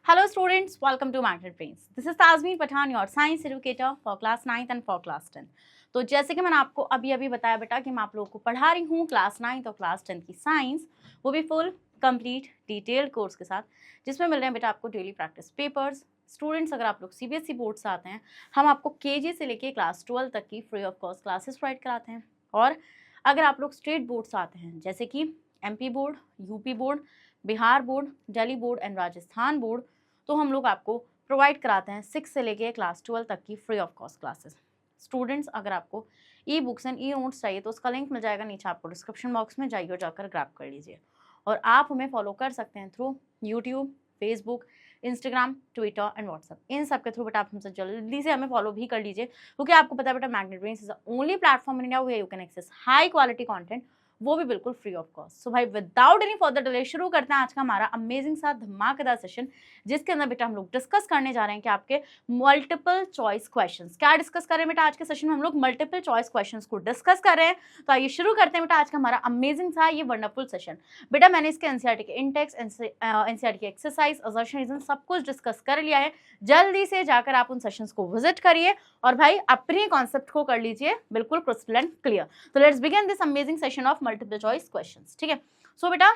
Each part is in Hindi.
Hello students, welcome to Magnet Brains. This is Tazmeen Pathan, your science educator for class 9th and for class 10. तो जैसे कि मैंने आपको अभी बताया बेटा कि मैं आप लोगों को पढ़ा रही हूँ क्लास 9th और क्लास 10 की साइंस, वो भी फुल कंप्लीट डिटेल्ड कोर्स के साथ, जिसमें मिल रहे हैं बेटा आपको डेली प्रैक्टिस पेपर्स। स्टूडेंट्स अगर आप लोग सीबीएसई बोर्ड से आते हैं, हम आपको केजी से लेके क्लास 12 तक की free of cost classes provide कराते हैं। और अगर आप लोग स्टेट बोर्ड से आते हैं, जैसे कि MP board, UP board, Bihar board, Delhi board and Rajasthan board, तो हम लोग आपको प्रोवाइड कराते हैं 6 से लेके क्लास 12 तक की free of cost classes. Students अगर आपको e books and e notes चाहिए तो उसका लिंक मिल जाएगा नीचे आपको डिस्क्रिप्शन बॉक्स में, जाइए और जाकर ग्रैब कर लीजिए। और आप हमें फॉलो कर सकते हैं through YouTube, Facebook, Instagram, Twitter and WhatsApp. इन सब के थ्रू बेटा आप हमसे जल्दी से हमें फॉलो भी कर लीजिए, क्योंकि आपको पता है बेटा Magnet Brains is the only platform in India where you can access high quality content, वो भी बिल्कुल फ्री ऑफ कॉस्ट। सो भाई विदाउट एनी फर्दर डिले शुरू करते हैं आज का हमारा अमेजिंग सा धमाकेदार सेशन, जिसके अंदर बेटा हम लोग डिस्कस करने जा रहे हैं कि आपके मल्टीपल चॉइस क्वेश्चंस। क्या डिस्कस कर रहे हैं बेटा आज के सेशन में? हम लोग मल्टीपल चॉइस क्वेश्चंस को डिस्कस कर रहे हैं। तो आइए शुरू करते हैं बेटा आज का हमारा अमेजिंग सा ये वंडरफुल सेशन। बेटा मैंने इसके एनसीईआरटी के इंटेक्स, एनसीईआरटी के एक्सरसाइज, असर्शन, रीजन सब कुछ डिस्कस कर लिया है। जल्दी से जाकर आप उन सेशंस को विजिट करिए और भाई अपने कॉन्सेप्ट को कर लीजिए बिल्कुल क्रिस्टल एंड क्लियर। तो let's begin this amazing session of multiple choice questions. ठीक है, सो बेटा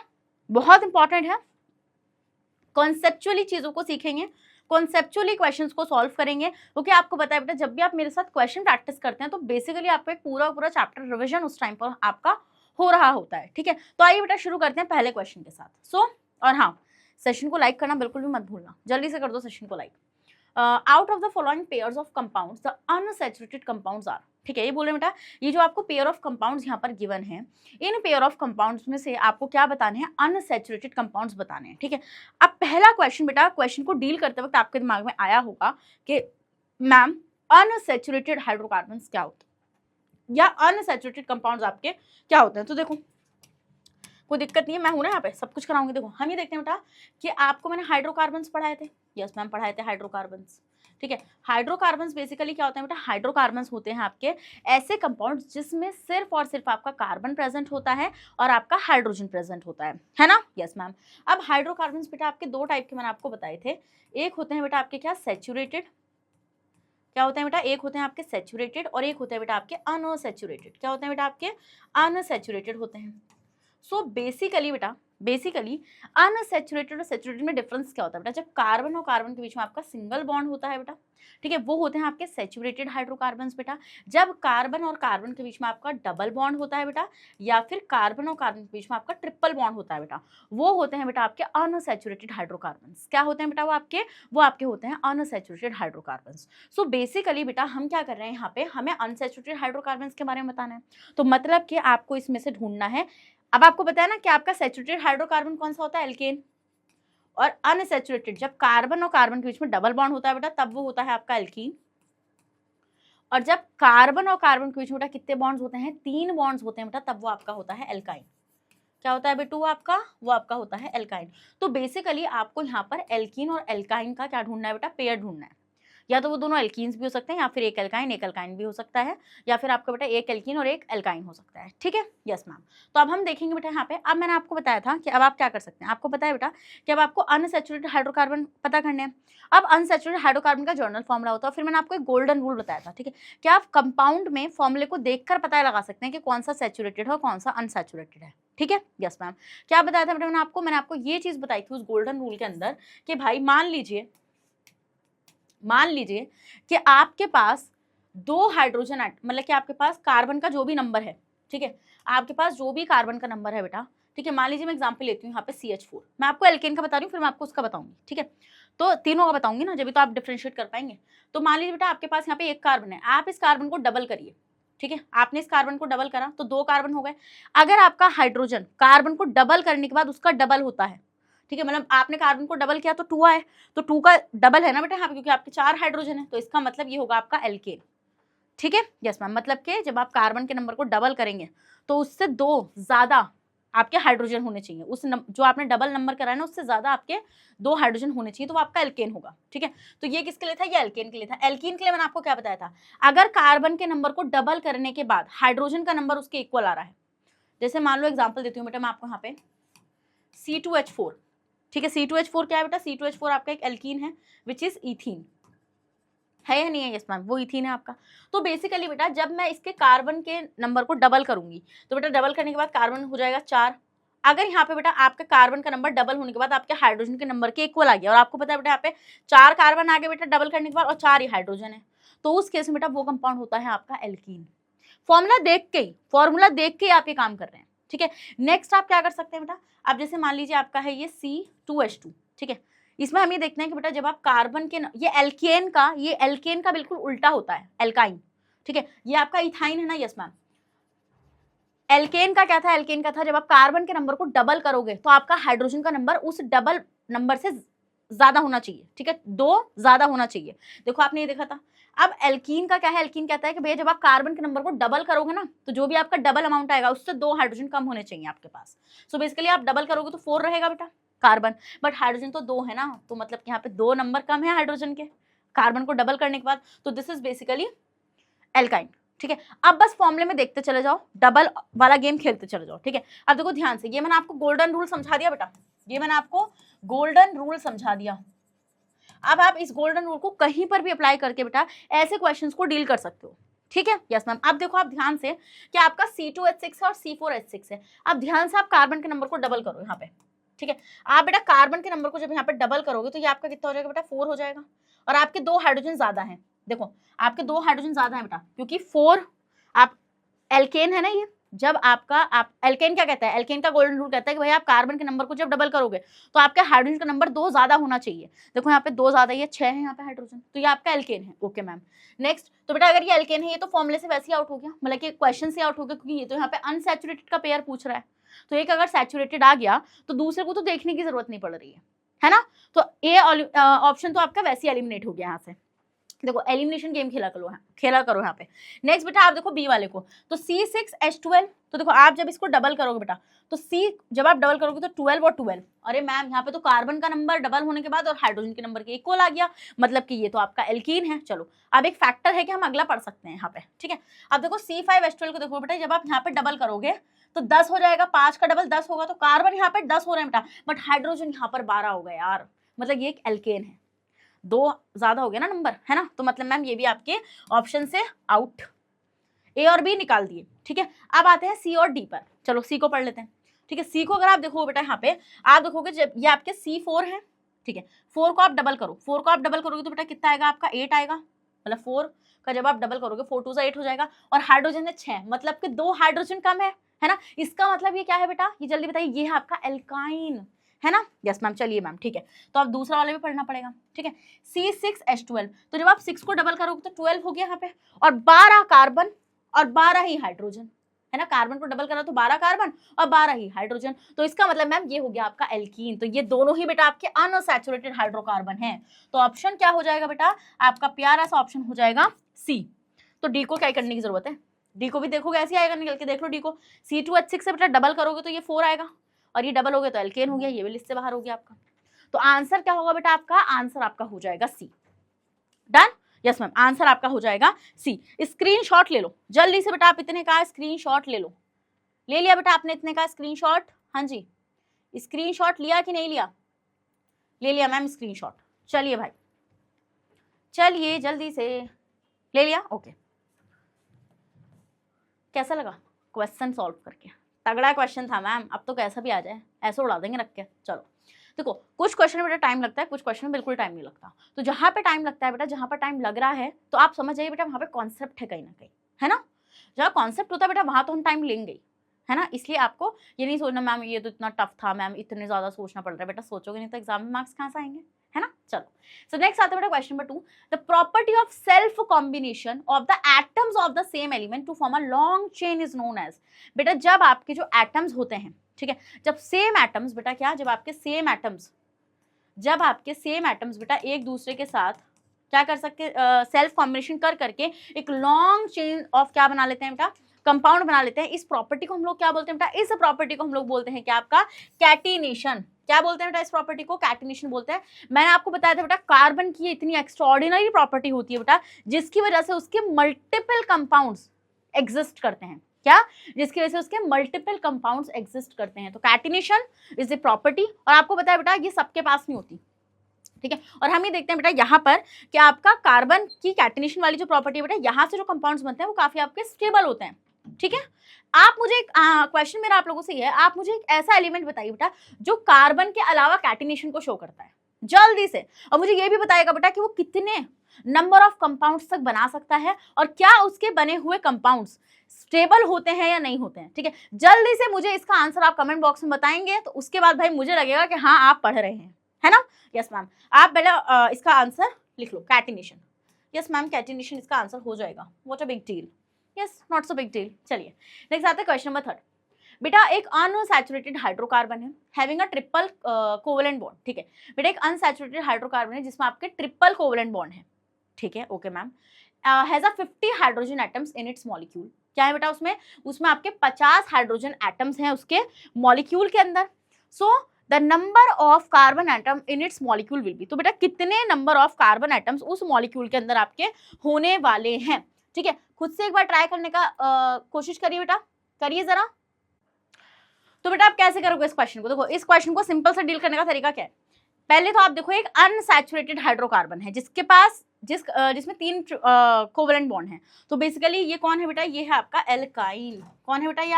बहुत इंपॉर्टेंट है, कॉन्सेप्चुअली चीजों को सीखेंगे, कॉन्सेप्चुअली क्वेश्चंस को सॉल्व करेंगे, क्योंकि आपको पता है बेटा जब भी आप मेरे साथ क्वेश्चन प्रैक्टिस करते हैं तो बेसिकली आपको एक पूरा चैप्टर रिविजन उस टाइम पर आपका हो रहा होता है। ठीक है, तो आइए बेटा शुरू करते हैं पहले क्वेश्चन के साथ। और हाँ, सेशन को लाइक करना बिल्कुल भी मत भूलना, जल्दी से कर दो सेशन को like. Out of the following pairs of compounds the unsaturated compounds are. ठीक है, ये बोले बेटा ये जो आपको पेयर ऑफ कंपाउंड्स यहाँ पर गिवन है, इन पेयर ऑफ कंपाउंड्स में से आपको क्या बताने हैं? अनसैचुरेटेड कंपाउंड्स बताने हैं। ठीक है, अब पहला क्वेश्चन बेटा, क्वेश्चन को डील करते वक्त आपके दिमाग में आया होगा कि मैम अनसैचुरेटेड हाइड्रोकार्बन्स क्या होते हैं या अनसैचुरेटेड कंपाउंड्स आपके क्या होते हैं? तो देखो कोई दिक्कत नहीं है, मैं हूं ना यहाँ पे, सब कुछ कराऊंगी। देखो हम ये देखते हैं बेटा कि आपको मैंने हाइड्रोकार्बन्स पढ़ाए थे। यस मैम पढ़ाए थे हाइड्रोकार्बन्स। ठीक है, हाइड्रोकार्बन्स बेसिकली क्या होते हैं बेटा? हाइड्रोकार्बन्स होते हैं आपके ऐसे कंपाउंड्स जिसमें सिर्फ और सिर्फ आपका कार्बन प्रेजेंट होता है और आपका हाइड्रोजन प्रेजेंट होता है ना? Yes ma'am. अब हाइड्रोकार्बन्स बेटा आपके दो टाइप के मैंने आपको बताए थे। एक होते हैं बेटा आपके क्या? सैचुरेटेड। क्या होते हैं बेटा? एक होते हैं आपके सैचुरेटेड और एक होते हैं बेटा आपके अनसैचुरेटेड। क्या होते हैं बेटा? आपके अनसैचुरेटेड होते हैं। सो बेसिकली बेटा, बेसिकली अनसैचुरेटेड और सैचुरेटेड में डिफरेंस क्या होता है बेटा? जब कार्बन और कार्बन के बीच में आपका सिंगल बॉन्ड होता है बेटा, ठीक है, वो होते हैं आपके सैचुरेटेड हाइड्रोकार्बन्स बेटा। जब कार्बन और कार्बन के बीच में आपका डबल बॉन्ड होता है बेटा, या फिर कार्बन और कार्बन के बीच में आपका ट्रिपल बॉन्ड होता है बेटा, वो होते हैं बेटा आपके अनसैचुरेटेड हाइड्रोकार्बन्स। क्या होते हैं बेटा? वो आपके होते हैं अनसैचुरेटेड हाइड्रोकार्बन्स। सो बेसिकली बेटा हम क्या कर रहे हैं यहाँ पे? हमें अनसैचुरेटेड हाइड्रोकार्बन्स के बारे में बताना है। तो मतलब कि आपको इसमें से ढूंढना है। अब आपको पता है ना कि आपका सैचुरेटेड हाइड्रोकार्बन कौन सा होता है? एल्केन। और अनसैचुरेटेड जब कार्बन और कार्बन के बीच में डबल बॉन्ड होता है बेटा, तब वो होता है आपका एल्कीन। और जब कार्बन और कार्बन के बीच में बेटा कितने बॉन्ड्स होते हैं? 3 बॉन्ड्स होते हैं बेटा, तब वो आपका होता है एल्काइन। क्या होता है बेटू? वो आपका होता है एल्काइन। तो बेसिकली आपको यहाँ पर एल्कीन और एल्काइन का क्या ढूंढना है बेटा? पेयर ढूंढना है। या तो वो दोनों एल्कीन्स भी हो सकते हैं, या फिर एक एल्काइन भी हो सकता है, या फिर आपका बेटा एक एल्कीन और एक एल्काइन हो सकता है। ठीक है, यस मैम। तो अब हम देखेंगे बेटा यहाँ पे, अब मैंने आपको बताया था कि अब आप क्या कर सकते हैं। आपको पता है बेटा कि अब आपको अनसैचुरेटेड हाइड्रोकार्बन पता करने हैं। अब अनसैचुरेटेड हाइड्रोकार्बन का जर्नल फॉर्मूला होता है, फिर मैंने आपको एक गोल्डन रूल बताया था। ठीक है, कि आप कंपाउंड में फॉर्मूले को देखकर पता लगा सकते हैं कि कौन सा सैचुरेटेड है और कौन सा अनसैचुरेटेड है। ठीक है, यस मैम। क्या बताया था बेटा मैंने आपको ये चीज बताई थी उस गोल्डन रूल के अंदर कि भाई मान लीजिए कि आपके पास 2 हाइड्रोजन मतलब कि आपके पास कार्बन का जो भी नंबर है, ठीक है, आपके पास जो भी कार्बन का नंबर है बेटा, ठीक है, मान लीजिए मैं एग्जांपल लेती हूँ यहाँ पे CH4। मैं आपको एल्केन का बता रही हूँ, फिर मैं आपको उसका बताऊंगी। ठीक है, तो तीनों का बताऊंगी ना, जब तो आप डिफ्रेंशिएट कर पाएंगे। तो मान लीजिए बेटा आपके पास यहाँ पे एक कार्बन है, आप इस कार्बन को डबल करिए। ठीक है, आपने इस कार्बन को डबल करा तो 2 कार्बन हो गए। अगर आपका हाइड्रोजन कार्बन को डबल करने के बाद उसका डबल होता है, ठीक है, मतलब आपने कार्बन को डबल किया तो 2 आए, तो 2 का डबल है ना बेटा यहाँ पे, क्योंकि आपके 4 हाइड्रोजन है, तो इसका मतलब ये होगा आपका एल्केन। ठीक है, यस मैम। मतलब कि जब आप कार्बन के नंबर को डबल करेंगे तो उससे 2 ज्यादा आपके हाइड्रोजन होने चाहिए, जो आपने डबल नंबर कराया ना उससे ज्यादा आपके 2 हाइड्रोजन होने चाहिए, तो वो आपका एल्केन होगा। ठीक है, तो ये किसके लिए था? ये एल्केन के लिए था। एल्कीन के लिए मैंने आपको क्या बताया था? अगर कार्बन के नंबर को डबल करने के बाद हाइड्रोजन का नंबर उसके इक्वल आ रहा है, जैसे मान लो एग्जाम्पल देती हूँ बेटा मैं आपको यहाँ पे C2H4, ठीक है। C2H4 क्या है बेटा, C2H4 आपका एक एल्कीन है विच इज ईथीन, है या नहीं है? यस मैम, वो ईथीन है आपका। तो बेसिकली बेटा जब मैं इसके कार्बन के नंबर को डबल करूंगी तो बेटा डबल करने के बाद कार्बन हो जाएगा 4। अगर यहाँ पे बेटा आपका कार्बन का नंबर डबल होने के बाद आपके हाइड्रोजन के नंबर के इक्वल आ गया, और आपको पता है बेटा यहाँ पे 4 कार्बन आ गए बेटा डबल करने के बाद और 4 ही हाइड्रोजन है, तो उस केस में बेटा वो कंपाउंड होता है आपका एल्कीन। फॉर्मूला देख के आप ये काम कर रहे हैं, ठीक है। नेक्स्ट आप क्या कर सकते हैं बेटा, आप जैसे मान लीजिए आपका है ये C2H2, ठीक है। इसमें हम ये देखते हैं कि बेटा जब आप कार्बन के ये एल्केन का बिल्कुल उल्टा होता है, एल्काइन, ठीक है। ये आपका इथाइन है ना, यस मैम। एल्केन का क्या था, एल्केन का था जब आप कार्बन के नंबर को डबल करोगे तो आपका हाइड्रोजन का नंबर उस डबल नंबर से ज्यादा होना चाहिए, ठीक है, 2 ज्यादा होना चाहिए। देखो आपने ये देखा था। अब एल्कीन का क्या है, एल्कीन कहता है कि भैया जब आप कार्बन के नंबर को डबल करोगे ना तो जो भी आपका डबल अमाउंट आएगा उससे 2 हाइड्रोजन कम होने चाहिए आपके पास। सो बेसिकली आप डबल करोगे तो 4 रहेगा बेटा कार्बन, बट हाइड्रोजन तो 2 है ना, तो मतलब कि यहाँ पे 2 नंबर कम है हाइड्रोजन के कार्बन को डबल करने के बाद, तो दिस इज बेसिकली एल्काइन, ठीक है। अब बस फॉर्मूले में देखते चले जाओ, डबल वाला गेम खेलते चले जाओ, ठीक है। अब देखो ध्यान से, ये मैंने आपको गोल्डन रूल समझा दिया बेटा, ये मैंने आपको गोल्डन रूल समझा दिया। अब आप इस गोल्डन रूल को कहीं पर भी अप्लाई करके बेटा ऐसे क्वेश्चंस को डील कर सकते हो, ठीक है। Yes ma'am. अब देखो आप ध्यान से कि आपका C2H6 है और C4H6 है। अब ध्यान से आप कार्बन के नंबर को डबल करो यहाँ पे, ठीक है। आप बेटा कार्बन के नंबर को जब यहाँ पे डबल करोगे तो ये आपका कितना हो जाएगा बेटा, 4 हो जाएगा, और आपके 2 हाइड्रोजन ज्यादा हैं। देखो आपके 2 हाइड्रोजन ज्यादा है बेटा, क्योंकि 4 आप एल्केन है ना ये, जब आपका आप एल्केन क्या कहता है, एल्केन का गोल्डन रूल कहता है कि भाई आप कार्बन के नंबर को जब डबल करोगे तो आपके हाइड्रोजन का नंबर 2 ज्यादा होना चाहिए। देखो यहाँ पे 2 ज्यादा, ये 6 है यहाँ पे हाइड्रोजन, तो ये आपका एल्केन है। Okay ma'am. नेक्स्ट, तो बेटा अगर ये एल्केन है ये तो फॉर्मूले से वैसे ही आउट हो गया, मतलब कि क्वेश्चन से आउट हो गया, क्योंकि ये तो यहाँ पे अनसैचुरेटेड का पेयर पूछ रहा है, तो एक अगर सैचुरेटेड आ गया तो दूसरे को तो देखने की जरूरत नहीं पड़ रही है ना। तो ए ऑप्शन तो आपका वैसे ही एलिमिनेट हो गया यहाँ से। देखो एलिमिनेशन गेम खेला करो यहाँ पे। नेक्स्ट बेटा आप देखो बी वाले को, तो C6H12, तो देखो आप जब इसको डबल करोगे बेटा तो जब आप डबल करोगे तो 12 और 12, अरे मैम यहाँ पे तो कार्बन का नंबर डबल होने के बाद और हाइड्रोजन के नंबर के इक्वल आ गया, मतलब कि ये तो आपका एल्कीन है। चलो अब एक फैक्टर है कि हम अगला पढ़ सकते हैं यहाँ पे, ठीक है। अब देखो C5H12 को देखो बेटा, जब आप यहाँ पे डबल करोगे तो 10 हो जाएगा, 5 का डबल 10 होगा, तो कार्बन यहाँ पे 10 हो रहे हैं बेटा, बट हाइड्रोजन यहाँ पर 12 हो गए यार, मतलब ये एक एल्केन है, 2 ज्यादा हो गया ना नंबर, है ना। तो मतलब मैम ये भी आपके ऑप्शन से आउट, ए और बी निकाल दिए, ठीक है। अब आते हैं सी और डी पर, चलो सी को पढ़ लेते हैं, ठीक है। सी को अगर आप देखो बेटा यहाँ पे आप देखोगे जब ये आपके C4 है, ठीक है, 4 को आप डबल करो, 4 को आप डबल करोगे तो बेटा कितना आएगा आपका, 8 आएगा, मतलब 4 का जब आप डबल करोगे 4 2 8 हो जाएगा, और हाइड्रोजन है 6, मतलब कि 2 हाइड्रोजन कम है ना। इसका मतलब ये क्या है बेटा, ये जल्दी बताइए, ये है आपका एल्काइन, है ना। Yes ma'am. चलिए मैम, ठीक है, तो आप दूसरा वाला भी पढ़ना पड़ेगा, ठीक है। C6H12, तो जब आप 6 को डबल करोगे तो 12 हो गया यहाँ पे, और 12 कार्बन और 12 ही हाइड्रोजन, है ना। कार्बन को डबल करा तो 12 कार्बन और 12 ही हाइड्रोजन, तो इसका मतलब मैम ये हो गया आपका एल्कीन। तो ये दोनों ही बेटा आपके अनसैचुरेटेड हाइड्रोकार्बन हैं, तो ऑप्शन क्या हो जाएगा बेटा, आपका प्यारा सा ऑप्शन हो जाएगा सी। तो डी को क्या करने की जरूरत है, डी को भी देखोगे ऐसे आएगा, निकल के देख लो डी को। C2H6 से बेटा डबल करोगे तो ये 4 आएगा, और ये डबल हो गया तो एल्केन हो गया, ये भी लिस्ट से बाहर हो गया आपका। तो आंसर क्या होगा बेटा, आपका आंसर आपका हो जाएगा सी। डन। यस मैम, आंसर आपका हो जाएगा सी। स्क्रीनशॉट ले लो जल्दी से बेटा, आप इतने का स्क्रीनशॉट ले लो। ले लिया बेटा आपने इतने का स्क्रीनशॉट, हाँ जी, स्क्रीनशॉट लिया कि नहीं लिया, ले लिया मैम स्क्रीनशॉट। चलिए भाई, चलिए जल्दी से, ले लिया, ओके। कैसा लगा क्वेश्चन सॉल्व करके, तगड़ा क्वेश्चन था मैम, अब तो कैसा भी आ जाए ऐसे उड़ा देंगे रख के। चलो देखो, कुछ क्वेश्चन में बेटा टाइम लगता है, कुछ क्वेश्चन में बिल्कुल टाइम नहीं लगता, तो जहाँ पे टाइम लगता है बेटा, जहाँ पर टाइम लग रहा है तो आप समझ जाइए बेटा वहाँ पे कॉन्सेप्ट है कहीं ना कहीं, है ना। जहाँ कॉन्सेप्ट होता है बेटा वहाँ तो हम टाइम लेंगे ही, है ना। इसलिए आपको ये नहीं सोचना मैम ये तो इतना टफ था, मैम इतने ज़्यादा सोचना पड़ रहा है, बेटा सोचोगे नहीं तो एग्जाम में मार्क्स कहाँ से आएंगे, है ना। चलो, सो नेक्स्ट आता है बेटा question number 2, the property of self combination of the atoms of the same element to form a long chain is known as. बेटा जब आपके जो एटम्स होते हैं, ठीक है, जब सेम एटम्स बेटा क्या, जब आपके सेम एटम्स बेटा एक दूसरे के साथ क्या कर सकते, सेल्फ कॉम्बिनेशन कर करके एक लॉन्ग चेन ऑफ क्या बना लेते हैं बेटा, कंपाउंड बना लेते हैं। इस प्रॉपर्टी को हम लोग क्या बोलते हैं बेटा, इस प्रॉपर्टी को हम लोग बोलते हैं क्या, आपका कैटिनेशन। क्या बोलते हैं बेटा इस प्रॉपर्टी को, कैटिनेशन बोलते हैं। मैंने आपको बताया था बेटा कार्बन की इतनी एक्स्ट्राऑर्डिनरी प्रॉपर्टी होती है बेटा, जिसकी वजह से उसके मल्टीपल कंपाउंड्स एग्जिस्ट करते हैं, क्या, जिसकी वजह से उसके मल्टीपल कंपाउंड्स एग्जिस्ट करते हैं। तो कैटिनेशन इज ए प्रॉपर्टी, और आपको पता है बेटा ये सबके पास नहीं होती, ठीक है। और हम ये देखते हैं बेटा यहाँ पर कि आपका कार्बन की कैटिनेशन वाली जो प्रॉपर्टी है बेटा, यहाँ से जो कंपाउंड्स बनते हैं वो काफी आपके स्टेबल होते हैं, ठीक है। आप मुझे एक क्वेश्चन मेरा आप लोगों से ये है, आप मुझे एक ऐसा एलिमेंट बताइए बेटा जो कार्बन के अलावा कैटिनेशन को शो करता है, जल्दी से। और मुझे ये भी बताइएगा बेटा कि वो कितने नंबर ऑफ कंपाउंड्स तक बना सकता है, और क्या उसके बने हुए कंपाउंड्स स्टेबल होते हैं या नहीं होते हैं, ठीक है। जल्दी से मुझे इसका आंसर आप कमेंट बॉक्स में बताएंगे, तो उसके बाद भाई मुझे लगेगा कि हाँ आप पढ़ रहे हैं, है ना। यस मैम, आप बेटा इसका आंसर लिख लो, कैटिनेशन। यस मैम, कैटिनेशन इसका आंसर हो जाएगा। What a big deal, yes not so big deal. चलिए नेक्स्ट आते हैं क्वेश्चन नंबर 3। बेटा एक अनसैचुरेटेड हाइड्रोकार्बन है having a triple covalent bond, ठीक है। बेटा एक अनसैचुरेटेड हाइड्रोकार्बन है जिसमें आपके ट्रिपल कोवेलेंट बॉन्ड है, ठीक है, okay ma'am. Has a 50 hydrogen atoms in its molecule. क्या है बेटा उसमें आपके 50 हाइड्रोजन एटम्स हैं उसके मॉलिक्यूल के अंदर। So the number of carbon atom in its molecule will be, तो बेटा कितने नंबर ऑफ कार्बन एटम्स उस मॉलिक्यूल के अंदर आपके होने वाले हैं, ठीक है। खुद से एक बार ट्राई करने का कोशिश करिए बेटा, करिए जरा। तो बेटा आप कैसे करोगे इस क्वेश्चन को, देखो इस क्वेश्चन को सिंपल से डील करने का तरीका क्या है। पहले तो आप देखो एक अनसैचुरेटेड हाइड्रोकार्बन है जिसके पास जिसमें 3 कोवेलेंट बॉन्ड हैं। तो बेसिकली ये कौन है बेटा, ये है आपका एल्काइल। कौन है बेटा, ये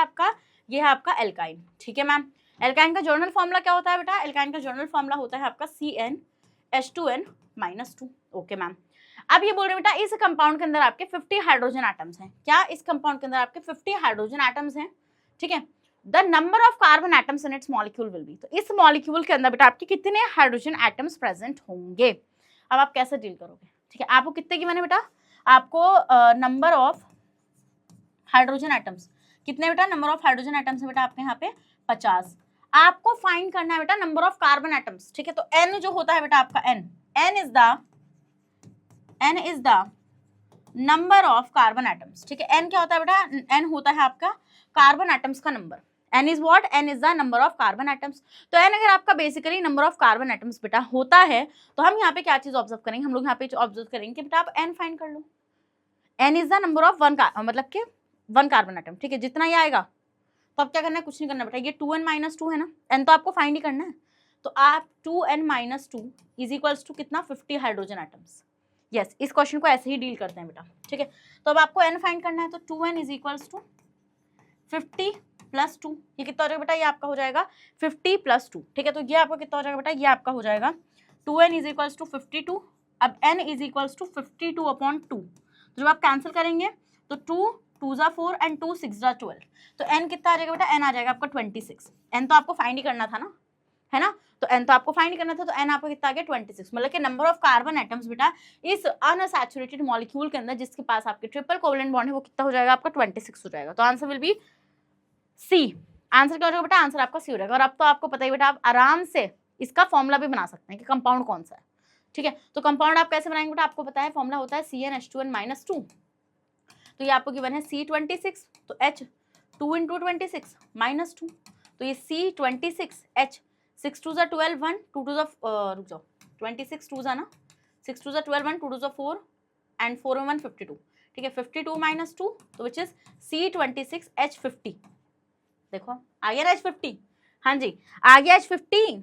है आपका एल्काइल, ठीक है मैम। एल्काइन का जर्नल फॉर्मूला क्या होता है बेटा, एल्काइन का जर्नल फॉर्मूला होता है आपका CnH2n-2, ओके मैम। अब ये बोल रहे हैं बेटा इस कंपाउंड के अंदर आपके 50 हाइड्रोजन एटम्स हैं। क्या इस कंपाउंड के अंदर आपके 50 हाइड्रोजन एटम्स हैं, ठीक है। The number of carbon atoms in its molecule will be, तो इस मॉलिक्यूल के अंदर बेटा आपके कितने हाइड्रोजन एटम्स प्रेजेंट होंगे। अब आप कैसे डील करोगे, ठीक है। आपको कितने की मैंने बेटा, आपको नंबर ऑफ हाइड्रोजन एटम्स कितने बेटा, नंबर ऑफ हाइड्रोजन एटम्स है बेटा आपके यहाँ पे 50। आपको फाइंड करना है बेटा नंबर ऑफ कार्बन एटम्स, ठीक है। तो n जो होता है बेटा आपका n is the number of carbon atoms, ठीक है। n क्या होता है बेटा, n होता है आपका कार्बन एटम्स का number. n is what, n is the number of carbon atoms. तो n अगर आपका basically number of carbon atoms बेटा होता है, तो हम यहाँ पे क्या चीज ऑब्जर्व करेंगे, हम लोग यहाँ पे ऑब्जर्व करेंगे कि बेटा आप n फाइंड कर लो। n is the number of मतलब के 1 कार्बन एटम, ठीक है। जितना ये आएगा तो अब क्या करना है, कुछ नहीं करना बेटा, ये 2n-2 है ना, n तो आपको फाइंड ही करना है। तो आप 2n-2 इज इक्वल्स टू कितना, 50 हाइड्रोजन एटम्स। यस, इस क्वेश्चन को ऐसे ही डील करते हैं बेटा, ठीक है। तो अब आपको n फाइंड करना है, तो 2n इज इक्वल्स टू 50 + 2, ये कितना हो जाएगा बेटा, ये आपका हो जाएगा 50 + 2, ठीक है। तो ये आपका कितना हो जाएगा बेटा, ये आपका हो जाएगा 2n इज इक्वल्स टू 52। अब n इज इक्वल्स टू 52/2, तो जब आप कैंसिल करेंगे तो 2 2 × 4 एंड 2 6 × 12, तो n कितना आ जाएगा बेटा, n आ जाएगा आपका 26। n तो आपको फाइंड ही करना था ना, है ना। तो n तो आपको फाइंड ही करना था, तो n आपको कितना आ गया 26। मतलब कि नंबर ऑफ कार्बन एटम्स बेटा इस अनसैचुरेटेड मॉलिक्यूल के अंदर जिसके पास आपके ट्रिपल कोवेलेंट बॉन्ड है वो कितना हो जाएगा आपका 26 हो जाएगा। तो answer will be C. Answer क्या हो जाएगा बेटा, आंसर आपका सी हो जाएगा। और अब तो आपको पता ही बेटा आप आराम से इसका फॉर्मूला भी बना सकते हैं कि कंपाउंड कौन सा है, ठीक है। तो कंपाउंड आप कैसे बनाएंगे बेटा, आपको पता है फॉर्मूला होता है CnH2n-2। तो ये आपको गिवन है C26, तो H 2 × 26 - 2, तो ये C26 H 6 2 × 12 1 2 2 रुक जाओ 26 2 ना 6 2 × 12 1 2 2 4 एंड 4 1 52, ठीक है। 52 - 2 तो विच इज C26 H50। देखो आ गया ना H50, हाँ जी आ गया H50।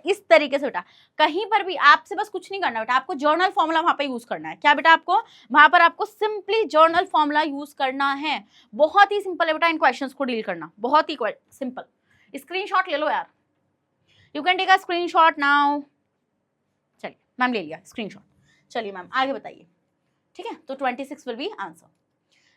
इस तरीके से बेटा कहीं पर भी आपसे बस कुछ नहीं करना बेटा, आपको जर्नल फॉर्मूला वहां पे यूज करना है। क्या बेटा, आपको वहां पर आपको सिंपली जर्नल फॉर्मूला यूज करना है। बहुत ही सिंपल है बेटा इन क्वेश्चंस को डील करना, बहुत ही सिंपल। स्क्रीनशॉट ले लो यार, you can take a screenshot now. चलिए मैम ले लिया स्क्रीनशॉट। चलिए मैम आगे बताइए, ठीक है। तो 26 विल बी आंसर।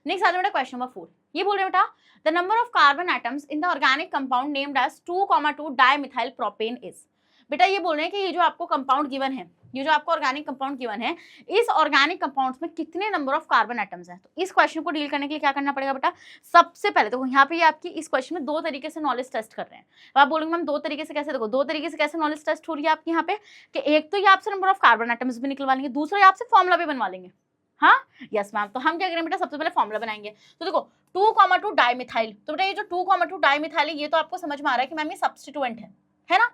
नेक्स्ट आता है बेटा क्वेश्चन नंबर 4। ये बोल रहे बेटा the number of carbon atoms in the organic compound named as 2,2 dimethyl propane is. बेटा ये बोल रहे हैं कि ये जो आपको कंपाउंड गिवन है, ये जो आपको ऑर्गेनिक कंपाउंड गिवन है, इस ऑर्गेनिक कंपाउंड्स में कितने नंबर ऑफ कार्बन एटम्स हैं। तो इस क्वेश्चन को डील करने के लिए क्या करना पड़ेगा बेटा, सबसे पहले तो यहाँ पे ये आपकी इस क्वेश्चन में 2 तरीके से नॉलेज टेस्ट कर रहे हैं। तो आप बोलोगे मैम 2 तरीके से कैसे, देखो 2 तरीके से कैसे नॉलेज टेस्ट हो रही है आपकी यहाँ पे कि एक तो ये आपसे नंबर ऑफ कार्बन एटम्स भी निकलवा लेंगे, दूसरा ये आपसे फॉर्मूला भी बनवा लेंगे। हाँ यस मैम, तो हम क्या करेंगे बेटा, सबसे पहले फॉर्मूला बनाएंगे। तो देखो 2,2 डाइमिथाइल, तो बेटा ये जो 2,2 डाइमिथाइल है ये तो आपको समझ में आ रहा है कि मैम ये सब्स्टिट्यूएंट है ना।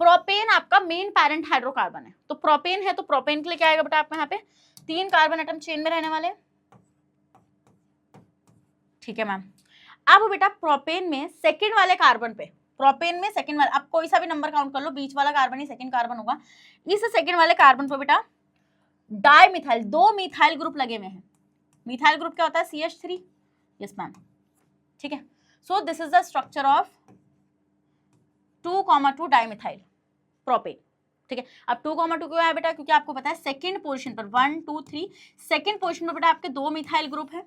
प्रोपेन आपका मेन पैरेंट हाइड्रोकार्बन है, तो प्रोपेन है तो प्रोपेन के लिए क्या आएगा बेटा आपको यहाँ पे 3 कार्बन एटम चेन में रहने वाले, ठीक है मैम। अब बेटा प्रोपेन में सेकंड वाले कार्बन पे, प्रोपेन में सेकंड वाला, अब कोई सा भी नंबर काउंट कर लो, बीच वाला कार्बन ही सेकंड कार्बन होगा, इस सेकंड वाले कार्बन पे बेटा डाई मिथाइल, 2 मिथाइल ग्रुप लगे हुए हैं। मिथाइल ग्रुप क्या होता है? CH3, यस मैम, ठीक है। So this is the structure of 2,2 dimethyl propane, ठीक है। अब 2,2 क्यों है बेटा? क्योंकि आपको पता है सेकंड पोजीशन पर 1 2 3 सेकंड पोजीशन पर बेटा आपके 2 मिथाइल ग्रुप है,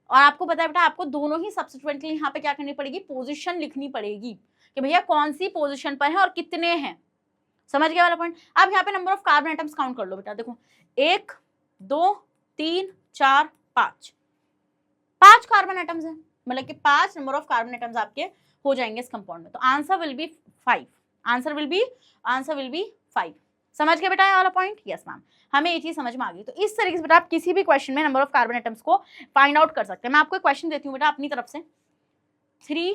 और आपको पता है बेटा आपको दोनों ही सब्सिक्वेंटली यहाँ पे क्या करनी पड़ेगी? पोजीशन लिखनी पड़ेगी कि भैया कौन सी पोजीशन पर है और कितने हैं। समझ गया वाला पॉइंट? अब यहाँ पे number of carbon atoms count कर लो बेटा। देखो 1 2 3 4 5 कार्बन एटम्स है, मतलब कि 5 नंबर ऑफ कार्बन एटम्स आपके हो जाएंगे इस कंपाउंड में। तो answer will B 5, answer will B 5। समझ गए बेटा ये वाला पॉइंट? यस मैम, हमें ये चीज समझ में आ गई। तो इस तरीके से बेटा आप किसी भी क्वेश्चन में नंबर ऑफ कार्बन एटम्स को फाइंड आउट कर सकते हैं। मैं आपको एक क्वेश्चन देती हूँ बेटा अपनी तरफ से, 3,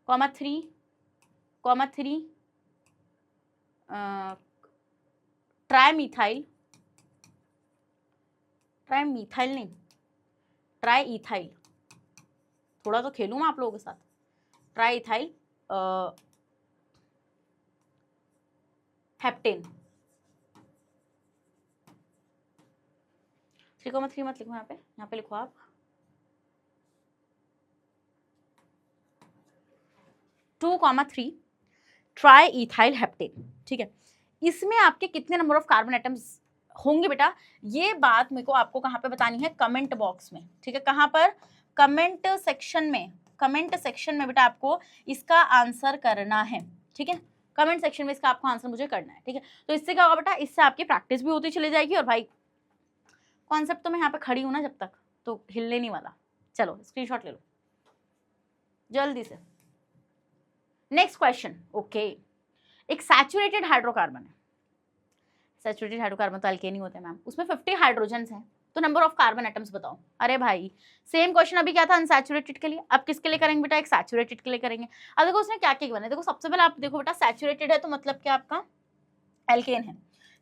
3 ट्राईमिथाइल नहीं, ट्राईइथाइल, थोड़ा तो खेलूं मैं आप लोगों के साथ। ट्राईइथाइल हेप्टेन, 3,3 मत लिखो, यहाँ पे लिखो आप 2,3 ट्राईइथाइल हेप्टेन, ठीक है। इसमें आपके कितने नंबर ऑफ कार्बन एटम्स होंगे बेटा? ये बात मेरे को आपको कहाँ पे बतानी है? कमेंट बॉक्स में, ठीक है। कहाँ पर? कमेंट सेक्शन में, कमेंट सेक्शन में बेटा आपको इसका आंसर करना है, ठीक है। कमेंट सेक्शन में इसका आपको आंसर मुझे करना है, ठीक है। तो इससे क्या होगा बेटा? इससे आपकी प्रैक्टिस भी होती चली जाएगी, और भाई कॉन्सेप्ट तो मैं यहाँ पे खड़ी हूँ ना जब तक, तो हिलने नहीं वाला। चलो स्क्रीनशॉट ले लो जल्दी से। Next question, okay. एक सैचुरेटेड हाइड्रोकार्बन है, सैचुरेटेड हाइड्रोकार्बन तो अल्केन ही होते हैं मैम, उसमें 50 हाइड्रोजन्स हैं, तो नंबर ऑफ कार्बन एटम्स बताओ। अरे भाई सेम क्वेश्चन अभी क्या था अनसैचुरेटेड के लिए, अब किसके लिए करेंगे बेटा? एक सैचुरेटेड के लिए करेंगे। अब देखो उसने क्या क्या गिवन है। देखो सबसे पहले आप देखो बेटा, सैचुरेटेड है तो मतलब क्या आपका एल्केन है,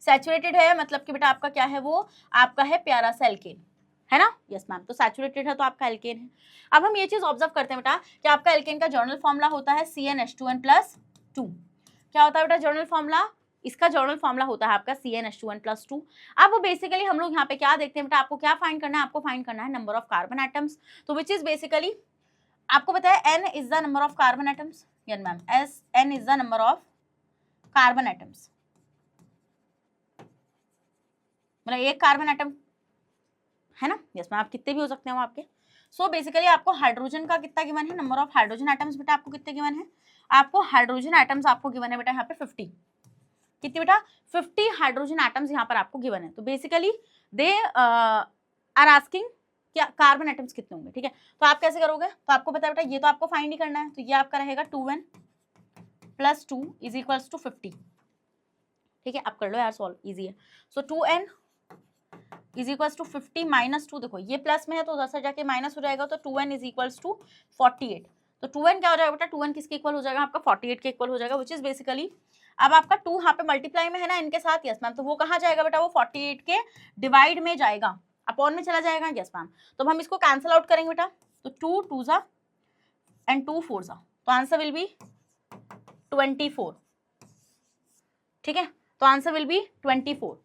सैचुरेटेड है मतलब कि बेटा आपका क्या है? वो आपका है प्यारा सा एल्केन, है ना? यस मैम, तो सैचुरेटेड है तो आपका एल्केन है। अब हम ये चीज ऑब्जर्व करते हैं बेटा कि आपका एल्केन का जर्नल फॉर्मूला होता है CnH2n+2। क्या होता है बेटा जर्नल फॉर्मूला? इसका जर्नल फॉर्मूला होता है आपका CnH2n+2। अब बेसिकली हम लोग यहाँ पे क्या देखते हैं बेटा? आपको क्या फाइंड करना है? आपको फाइंड करना है नंबर ऑफ कार्बन एटम्स। तो विच इज बेसिकली आपको पता है n is the number of carbon atoms, yes ma'am, n is the number of carbon atoms, मतलब एक कार्बन एटम है ना? यस मैम, आप कितने भी हो सकते हैं वो आपके। सो बेसिकली आपको हाइड्रोजन का कितना गिवन है? नंबर ऑफ हाइड्रोजन एटम्स बेटा आपको कितने गिवन है? आपको हाइड्रोजन एटम्स आपको गिवन है बेटा यहाँ पे 50। कितने बेटा? 50 हाइड्रोजन एटम्स यहाँ पर आपको गिवन है। तो बेसिकली दे आर आस्किंग क्या कार्बन एटम्स कितने होंगे, ठीक है। तो आप कैसे करोगे? तो आपको पता है बेटा ये तो आपको फाइंड ही करना है, तो ये आपका रहेगा 2n+2 इज इक्वल्स टू 50, ठीक है। आप कर लो यार सॉल्व, इजी है। सो 2n इज इक्वल्स टू 50 -2, देखो ये प्लस में है तो उधर से जाके माइनस हो जाएगा, तो 2n इज इक्वल्स टू 48। तो 2n क्या हो जाएगा बेटा? 2n किसके इक्वल हो जाएगा? आपका 48 के इक्वल हो जाएगा, विच इज बेसिकली अब आपका 2 यहाँ पे मल्टीप्लाई में है ना इनके साथ, यस मैम, तो वो कहाँ जाएगा बेटा? वो 48 के डिवाइड में जाएगा, अपॉन में चला जाएगा, यस मैम। तो हम इसको कैंसिल आउट करेंगे बेटा, तो 2 2 एंड 2 4, तो आंसर विल बी 24, ठीक है। तो आंसर विल बी 24।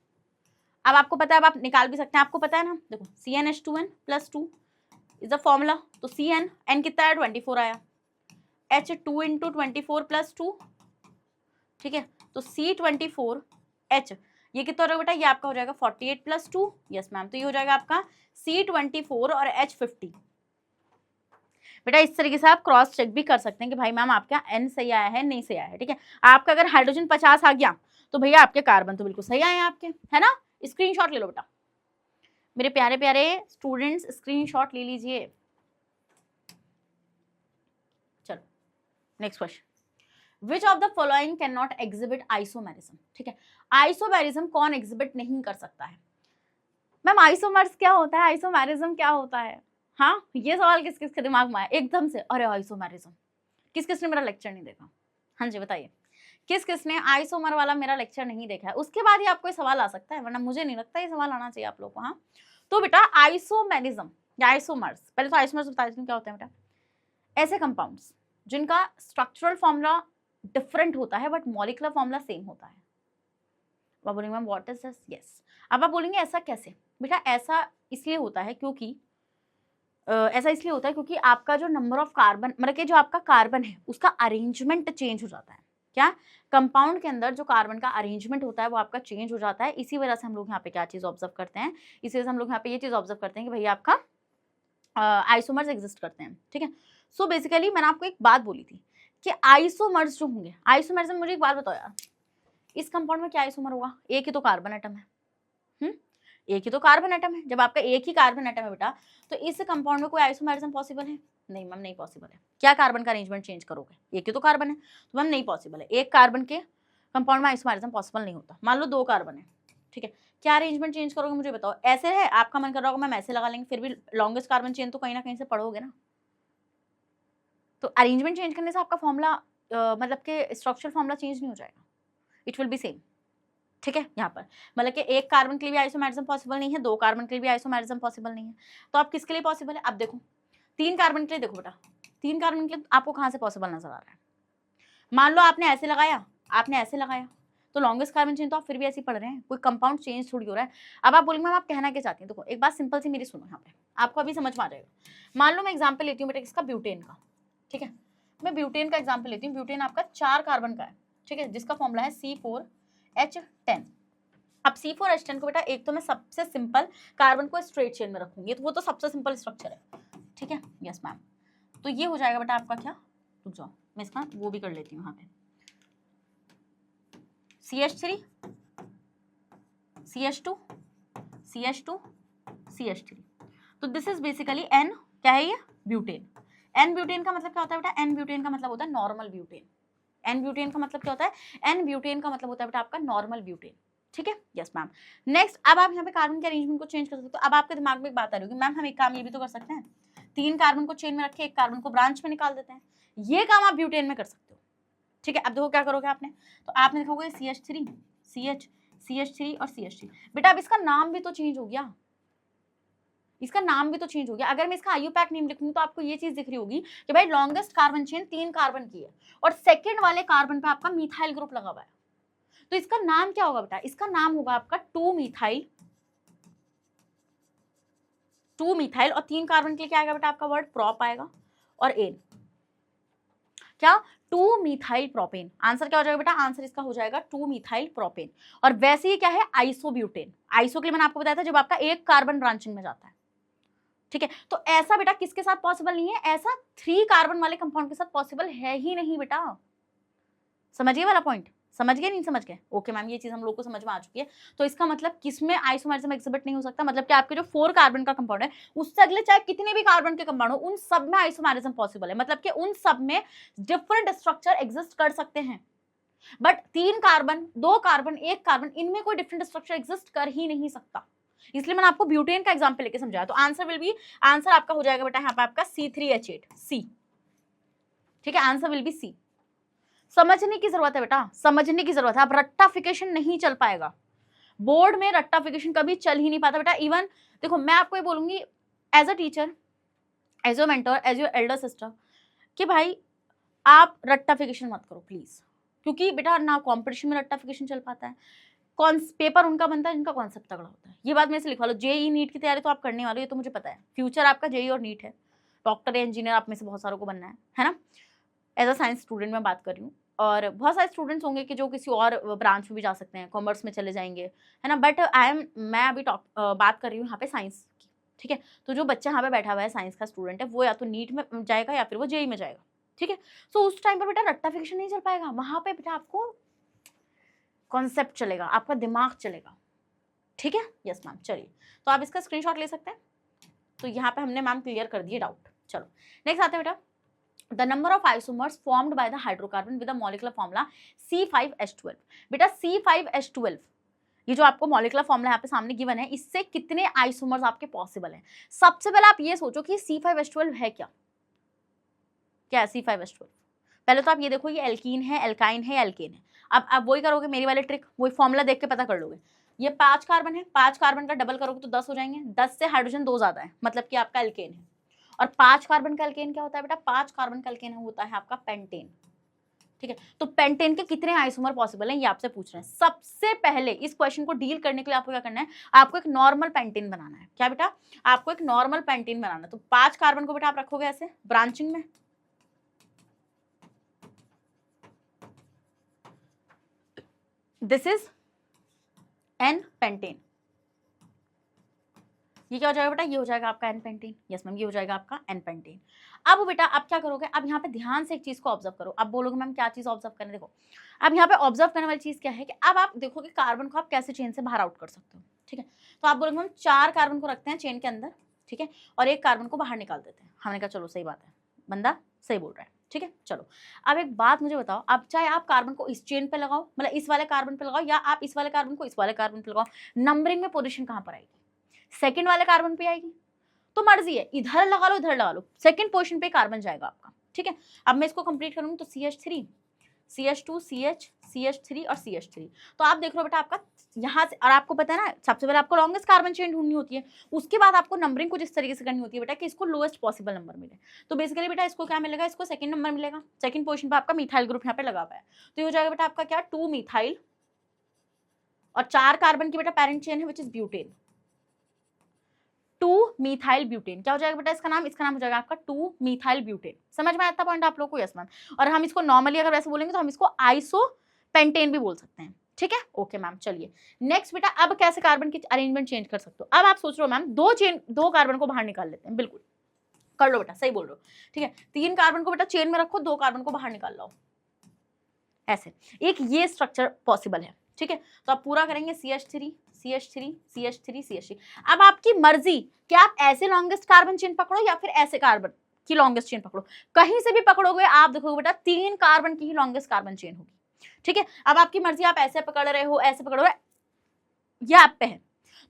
अब आपको पता है, अब आप निकाल भी सकते हैं, आपको पता है ना, देखो CnH2n+2 इज द फॉर्मूला, तो n कितना है? 24 आया, H 2 × 24+2, ठीक है। तो C24H ये कितना हो जाएगा बेटा? ये आपका हो जाएगा 48+2, यस मैम, तो ये हो जाएगा आपका C24 और H 50। बेटा इस तरीके से आप क्रॉस चेक भी कर सकते हैं कि भाई मैम आपका n सही आया है नहीं सही आया है, ठीक है। आपका अगर हाइड्रोजन 50 आ गया तो भैया आपके कार्बन तो बिल्कुल सही आए हैं आपके, है ना? स्क्रीनशॉट ले लो बेटा मेरे प्यारे प्यारे स्टूडेंट्स, स्क्रीनशॉट ले लीजिए। चलो next question, which of the following can not exhibit isomerism, ठीक है। आइसोमेरिज्म कौन एग्जिबिट नहीं कर सकता है? मैम आइसोमर्स क्या होता है? आइसोमेरिज्म क्या होता है? हाँ, ये सवाल किस किस के दिमाग में आया एकदम से? अरे आइसोमेरिज्म, किस किस ने मेरा लेक्चर नहीं देखा? हाँ जी बताइए, किस किस ने आइसोमर वाला मेरा लेक्चर नहीं देखा है? उसके बाद ही आपको ये सवाल आ सकता है, वरना मुझे नहीं लगता ये सवाल आना चाहिए आप लोग को। हाँ, तो बेटा आइसोमेरिज्म या आइसोमर्स, पहले तो आइसोमर्स बता देती हूँ क्या होता है बेटा। ऐसे कंपाउंड्स जिनका स्ट्रक्चरल फॉर्मूला डिफरेंट होता है बट मॉलिक्यूलर फॉर्मूला सेम होता है। आप बोलेंगे ma'am what is this? Yes. अब आप बोलेंगे ऐसा कैसे? बेटा ऐसा इसलिए होता है क्योंकि ऐसा इसलिए होता है क्योंकि आपका जो नंबर ऑफ कार्बन, मतलब कि जो आपका कार्बन है उसका अरेंजमेंट चेंज हो जाता है। क्या? कंपाउंड के अंदर जो कार्बन का अरेंजमेंट होता है वो आपका चेंज हो जाता है। इसी वजह से हम लोग यहाँ पे क्या चीज़ ऑब्जर्व करते हैं, इसी वजह से हम लोग यहाँ पे ये चीज़ ऑब्जर्व करते हैं कि भैया आपका आइसोमर्स एग्जिस्ट करते हैं। ठीक है, सो बेसिकली मैंने आपको एक बात बोली थी कि आइसोमर्स जो होंगे, आइसोमर्स में मुझे एक बात बताओ यार, इस कंपाउंड में क्या आइसोमर होगा? एक ही तो कार्बन एटम है। एक ही तो कार्बन एटम है। जब आपका एक ही कार्बन एटम है बेटा, तो इस कंपाउंड में कोई आइसोमरिज्म पॉसिबल है? नहीं मैम, नहीं पॉसिबल है। क्या कार्बन का अरेंजमेंट चेंज करोगे? एक ही तो कार्बन है, तो मैम नहीं पॉसिबल है। एक कार्बन के कंपाउंड में आइसोमरिज्म पॉसिबल नहीं होता। मान लो 2 कार्बन है, ठीक है, क्या अरेंजमेंट चेंज करोगे मुझे बताओ? ऐसे है, आपका मन कर रहा होगा मैम ऐसे लगा लेंगे, फिर भी लॉन्गेस्ट कार्बन चेन तो कहीं ना कहीं से पढ़ोगे ना। तो अरेंजमेंट चेंज करने से आपका फॉर्मूला मतलब कि स्ट्रक्चरल फॉर्मूला चेंज नहीं हो जाएगा, इट विल बी सेम। ठीक है, यहाँ पर मतलब कि एक कार्बन के लिए भी आइसोमरिज्म पॉसिबल नहीं है, 2 कार्बन के लिए भी आइसोमरिज्म पॉसिबल नहीं है, तो आप किसके लिए पॉसिबल है? अब देखो 3 कार्बन के लिए देखो बेटा, 3 कार्बन के लिए आपको कहाँ से पॉसिबल नजर आ रहा है? मान लो आपने ऐसे लगाया, आपने ऐसे लगाया, तो लॉन्गेस्ट कार्बन चेन तो आप फिर भी ऐसे ही पढ़ रहे हैं, कोई कंपाउंड चेंज थोड़ी हो रहा है। अब आप बोलेंगे मैम आप कहना क्या चाहती हैं? देखो एक बात सिंपल सी मेरी सुनो, यहाँ पे आपको अभी समझ में आ जाएगा। मान लो मैं एग्जाम्पल लेती हूँ बेटा इसका, ब्यूटेन का। ठीक है, मैं ब्यूटेन का एग्जाम्पल लेती हूँ। ब्यूटेन आपका 4 कार्बन का है, ठीक है, जिसका फॉर्मूला है C4H10। अब C4H10 को बेटा एक तो मैं सबसे सिंपल कार्बन को स्ट्रेट चेन में रखूंगी, तो वो तो सबसे सिंपल स्ट्रक्चर है। ठीक है, यस मैम, तो ये हो जाएगा बेटा आपका क्या, रुक जाओ मैं इसका वो भी कर लेती हूँ यहाँ पे, CH3 CH2 CH2 CH3। तो दिस इज बेसिकली N, क्या है ये? ब्यूटेन। N ब्यूटेन का मतलब क्या होता है बेटा? N ब्यूटेन का मतलब होता है नॉर्मल ब्यूटेन। N ब्यूटेन का मतलब क्या होता है? N ब्यूटेन का मतलब होता है बेटा आपका नॉर्मल ब्यूटेन। ठीक है, यस मैम। नेक्स्ट, अब आप यहाँ पे कार्बन के अरेंजमेंट को चेंज कर सकते हो। अब आपके दिमाग में एक बात आ रही होगी, मैम हम एक काम ये भी तो कर सकते हैं, 3 कार्बन को चेन में रख के एक कार्बन को ब्रांच में निकाल देते हैं। ये काम आप ब्यूटेन में कर सकते हो। ठीक है, अब देखो क्या करोगे आपने, तो आपने देखोगे CH3 CH3 और CH3। बेटा अब इसका नाम भी तो चेंज हो गया, इसका नाम भी तो चेंज हो गया। अगर मैं इसका आईयूपैक नेम लिखूंगी तो आपको ये चीज दिख रही होगी कि भाई लॉन्गेस्ट कार्बन चेन 3 कार्बन की है और सेकंड वाले कार्बन पे आपका मिथाइल ग्रुप लगा हुआ है, तो इसका नाम क्या होगा बेटा? इसका नाम होगा आपका 2 मिथाइल और 3 कार्बन के लिए क्या आएगा बेटा? आपका वर्ड प्रॉप आएगा और एन, क्या? 2 मिथाइल प्रोपेन। आंसर क्या हो जाएगा बेटा? आंसर इसका हो जाएगा 2 मिथाइल प्रोपेन। और वैसे ही क्या है? आइसोब्यूटेन। आइसो के लिए मैंने आपको बताया था जब आपका एक कार्बन ब्रांचिंग में जाता है। ठीक है, तो ऐसा बेटा किसके साथ पॉसिबल नहीं है? ऐसा 3 कार्बन वाले कंपाउंड के साथ पॉसिबल है ही नहीं बेटा। समझिए वाला पॉइंट, समझ गए नहीं समझ गए? ओके मैम, ये चीज हम लोग को समझ में आ चुकी है। तो इसका मतलब किसमें आइसोमरिज्म एग्जिबिट नहीं हो सकता? मतलब कि आपके जो 4 कार्बन का कंपाउंड है उससे अगले चाहे कितने भी कार्बन के कंपाउंड हो, उन सब में आइसोमरिज्म पॉसिबल है। मतलब कि उन सब में डिफरेंट स्ट्रक्चर एग्जिस्ट कर सकते हैं, बट 3 कार्बन, 2 कार्बन, 1 कार्बन, इनमें कोई डिफरेंट स्ट्रक्चर एग्जिस्ट कर ही नहीं सकता। इसलिए मैंने आपको ब्यूटेन का एग्जांपल लेके समझाया। तो आंसर विल बी, आंसर आपका हो जाएगा बेटा यहाँ पे आपका C3H8 C। ठीक है, आंसर विल बी C। समझने की जरूरत है बेटा, समझने की जरूरत है। अब रट्टाफिकेशन नहीं चल पाएगा बोर्ड में, रट्टाफिकेशन कभी चल ही नहीं पाता बेटा। इवन देखो मैं आपको ये बोलूंगी as a teacher, as your mentor, as your elder sister, कि भाई आप रट्टाफिकेशन मत करो प्लीज, क्योंकि बेटा ना कॉम्पिटिशन में रट्टाफिकेशन चल पाता है, कौन पेपर उनका बनता है जिनका कॉन्सेप्ट तगड़ा होता है। ये बात मेरे से लिखवा लो। जेई नीट की तैयारी तो आप करने वाले हो, ये तो मुझे पता है। फ्यूचर आपका जेई और नीट है, डॉक्टर या इंजीनियर आप में से बहुत सारों को बनना है ना। एज अ साइंस स्टूडेंट मैं बात कर रही हूँ, और बहुत सारे स्टूडेंट्स होंगे कि जो किसी और ब्रांच में भी जा सकते हैं, कॉमर्स में चले जाएंगे, है ना। बट मैं अभी बात कर रही हूँ यहाँ पे साइंस की। ठीक है, तो जो बच्चा यहाँ पे बैठा हुआ है साइंस का स्टूडेंट है, वो या तो नीट में जाएगा या फिर वो जेई में जाएगा। ठीक है, सो उस टाइम पर बेटा रट्टाफिकेशन नहीं चल पाएगा, वहां पे बेटा आपको कॉन्सेप्ट चलेगा, आपका दिमाग चलेगा। ठीक है, यस मैम। चलिए, तो आप इसका स्क्रीनशॉट ले सकते हैं। तो यहाँ पे हमने मैम क्लियर कर दिए डाउट। चलो नेक्स्ट आते हैं बेटा, the number of isomers formed by the hydrocarbon with a molecular formula C5H12। बेटा C5H12 ये जो आपको मॉलिक्यूलर फॉर्मूला यहाँ पे सामने गिवन है, इससे कितने आइसोमर्स आपके पॉसिबल हैं? सबसे पहले आप ये सोचो कि C5H12 है क्या? क्या है C5H12? पहले तो आप ये देखो ये एल्कीन है, एल्काइन है, एल्केन है। अब वही करोगे मेरी वाली ट्रिक, वही फॉर्मूला देख के पता कर लोगे। ये 5 कार्बन है, 5 कार्बन का डबल करोगे तो 10 हो जाएंगे, 10 से हाइड्रोजन 2 ज्यादा है, मतलब कि आपका एल्केन है। और 5 कार्बन का एल्केन क्या होता है बेटा, 5 कार्बन का एल्केन होता है आपका पेंटेन। ठीक है, तो पेंटेन के कितने आइसोमर पॉसिबल हैं ये आपसे पूछ रहे हैं। सबसे पहले इस क्वेश्चन को डील करने के लिए आपको क्या करना है, आपको एक नॉर्मल पेंटेन बनाना है। क्या बेटा, आपको एक नॉर्मल पेंटेन बनाना है। तो 5 कार्बन को बेटा आप रखोगे ऐसे ब्रांचिंग में, दिस इज एन पेंटेन। ये क्या हो जाएगा बेटा, ये हो जाएगा आपका एन पेंटेन। यस मैम, ये हो जाएगा आपका एन पेंटेन। अब बेटा आप क्या करोगे, अब यहाँ पे ध्यान से एक चीज को ऑब्जर्व करो। अब बोलोगे मैम क्या चीज ऑब्जर्व करने, देखो अब यहाँ पे ऑब्जर्व करने वाली चीज क्या है कि अब आप देखोगे कार्बन को आप कैसे चेन से बाहर आउट कर सकते हो। ठीक है, तो आप बोलोगे मैम 4 कार्बन को रखते हैं चेन के अंदर, ठीक है, और 1 कार्बन को बाहर निकाल देते हैं। हमने कहा चलो सही बात है, बंदा सही बोल रहा है। ठीक है, चलो अब एक बात मुझे बताओ, अब चाहे आप कार्बन को इस चेन पे लगाओ, मतलब इस वाले कार्बन पे लगाओ, या आप इस वाले कार्बन को इस वाले कार्बन पे लगाओ, नंबरिंग में पोजीशन कहां पर आएगी, सेकंड वाले कार्बन पे आएगी। तो मर्जी है, इधर लगा लो इधर लगा लो, सेकंड पोजीशन पे कार्बन जाएगा आपका। ठीक है, अब मैं इसको कंप्लीट करूंगी तो CH3 CH2 CH CH3 और CH3। तो आप देख लो बेटा आपका यहाँ से, और आपको पता है ना सबसे पहले आपको लॉन्गेस्ट कार्बन चेन ढूंढनी होती है, उसके बाद आपको नंबरिंग कुछ इस तरीके से करनी होती है बेटा कि इसको लोएस्ट पॉसिबल नंबर मिले। तो बेसिकली बेटा इसको क्या मिलेगा, इसको सेकंड नंबर मिलेगा, सेकंड पोजीशन पे आपका मिथाइल ग्रुप यहाँ पे लगा हुआ है। तो ये हो जाएगा बेटा आपका क्या, 2 मिथाइल, और 4 कार्बन की बेटा पेरेंट चेन है which is butane, 2 methyl butane. क्या हो जाएगा बेटा इसका नाम हो जाएगा आपका 2 मिथाइल ब्यूटेन। समझ में आता पॉइंट आप लोग को? Yes ma'am. और हम इसको नॉर्मली अगर वैसे बोलेंगे तो हम इसको आइसो पेंटेन भी बोल सकते हैं। ठीक है, ओके मैम। चलिए नेक्स्ट बेटा, अब कैसे कार्बन की अरेंजमेंट चेंज कर सकते हो। अब आप सोच रहे हो मैम 2 कार्बन को बाहर निकाल लेते हैं, बिल्कुल कर लो बेटा, सही बोल रहे हो। ठीक है, 3 कार्बन को बेटा चेन में रखो, 2 कार्बन को बाहर निकाल लो, ऐसे एक ये स्ट्रक्चर पॉसिबल है। ठीक है, तो आप पूरा करेंगे CH3 CH3 CH3 CH3। अब आपकी मर्जी कि आप ऐसे लॉन्गेस्ट कार्बन चेन पकड़ो या फिर ऐसे कार्बन की लॉन्गेस्ट चेन पकड़ो, कहीं से भी पकड़ोगे आप देखोगे बेटा 3 कार्बन की ही लॉन्गेस्ट कार्बन चेन होगी। ठीक है, अब आपकी मर्जी, आप ऐसे पकड़ रहे हो ऐसे पकड़ रहे हो, ये आप पे है।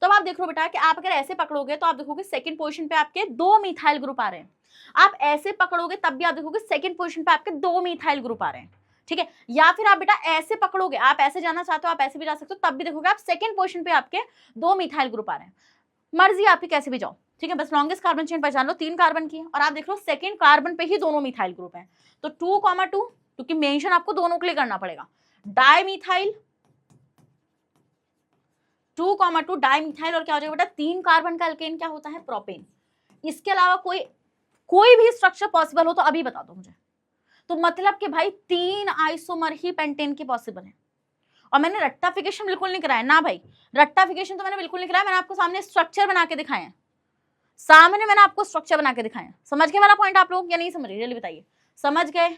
तो अब आप देख लो बेटा कि आप अगर ऐसे पकड़ोगे तो आप देखोगे सेकंड पोजीशन पे आपके 2 मिथाइल ग्रुप आ रहे हैं। आप ऐसे पकड़ोगे तब भी आप देखोगे सेकंड पोजीशन पे आपके 2 मिथाइल ग्रुप आ रहे हैं। ठीक है, या फिर आप बेटा ऐसे पकड़ोगे, आप ऐसे जाना चाहते हो आप ऐसे भी जा सकते हो, तब भी देखोगे आप सेकंड पोजीशन पे आपके 2 मिथाइल ग्रुप आ रहे हैं। मर्जी आपकी कैसे भी जाओ। ठीक है, बस लॉन्गेस्ट कार्बन चेन पहचान लो, 3 कार्बन की, और आप देख लो सेकंड कार्बन पे ही दोनों मिथाइल ग्रुप हैं। तो 2,2, क्योंकि मेंशन आपको दोनों के लिए करना पड़ेगा, डाइमिथाइल 2,2 डाइमिथाइल, और क्या हो जाएगा बेटा 3 कार्बन का अल्केन क्या होता है, प्रोपेन। इसके अलावा कोई भी स्ट्रक्चर पॉसिबल हो तो अभी बता दो मुझे। तो मतलब कि भाई 3 आइसोमर ही पेंटेन के पॉसिबल है। और मैंने रट्टाफिकेशन बिल्कुल नहीं कराया ना भाई, रट्टाफिकेशन तो मैंने बिल्कुल नहीं कराया, मैंने आपको सामने स्ट्रक्चर बना के दिखाए हैं, सामने मैंने आपको स्ट्रक्चर बना के दिखाए हैं। समझ गए वाला पॉइंट आप लोग या नहीं समझ गए, जल्दी बताइए, समझ गए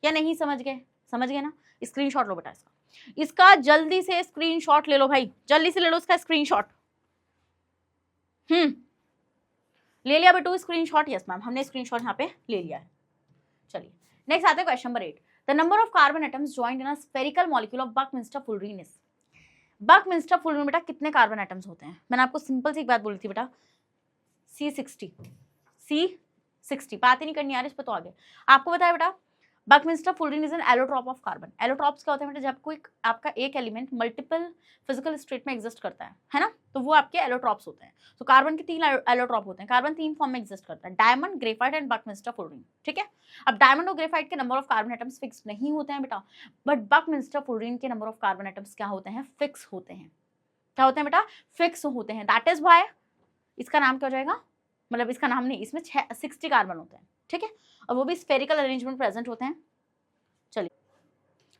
या नहीं समझ गए? समझ गए ना? स्क्रीनशॉट लो बेटा इसका जल्दी से स्क्रीनशॉट ले लो भाई, जल्दी से ले लो इसका स्क्रीनशॉट। ले लिया बेटू स्क्रीनशॉट? यस मैम, हमने स्क्रीनशॉट यहाँ पे ले लिया है। चलिए नेक्स्ट आते हैं question number 8। The number of carbon atoms joined in a spherical molecule of Buckminster fullerene is. Buckminster fullerene बेटा कितने कार्बन एटम्स होते हैं? मैंने आपको सिंपल सी एक बात बोली थी बेटा, C60 बात ही नहीं करनी यार इस पे, तो आगे आपको बताया बेटा Buckminster fullerene is an allotrope of carbon. Allotropes क्या होते हैं बेटा, जब कोई आपका एक एलिमेंट मल्टीपल फिजिकल स्टेट में एग्जिस्ट करता है ना, तो वो आपके एलोट्रॉप्स होते हैं। तो कार्बन के 3 एलोट्रॉप होते हैं, कार्बन 3 फॉर्म में एग्जिस्ट करता है, diamond, graphite and Buckminster fullerene. ठीक है, अब डायमंड और ग्रेफाइट के number of carbon atoms fix नहीं होते हैं बेटा, बट बकमिंस्टर फुलरिन के नंबर ऑफ कार्बन एटम्स क्या होते हैं, फिक्स होते हैं। क्या होते हैं बेटा, फिक्स होते हैं। दैट इज व्हाई इसका नाम क्या हो जाएगा, मतलब इसका नाम नहीं, इसमें 60 कार्बन होते हैं। ठीक है, और वो भी स्फेरिकल अरेंजमेंट प्रेजेंट होते हैं। चलिए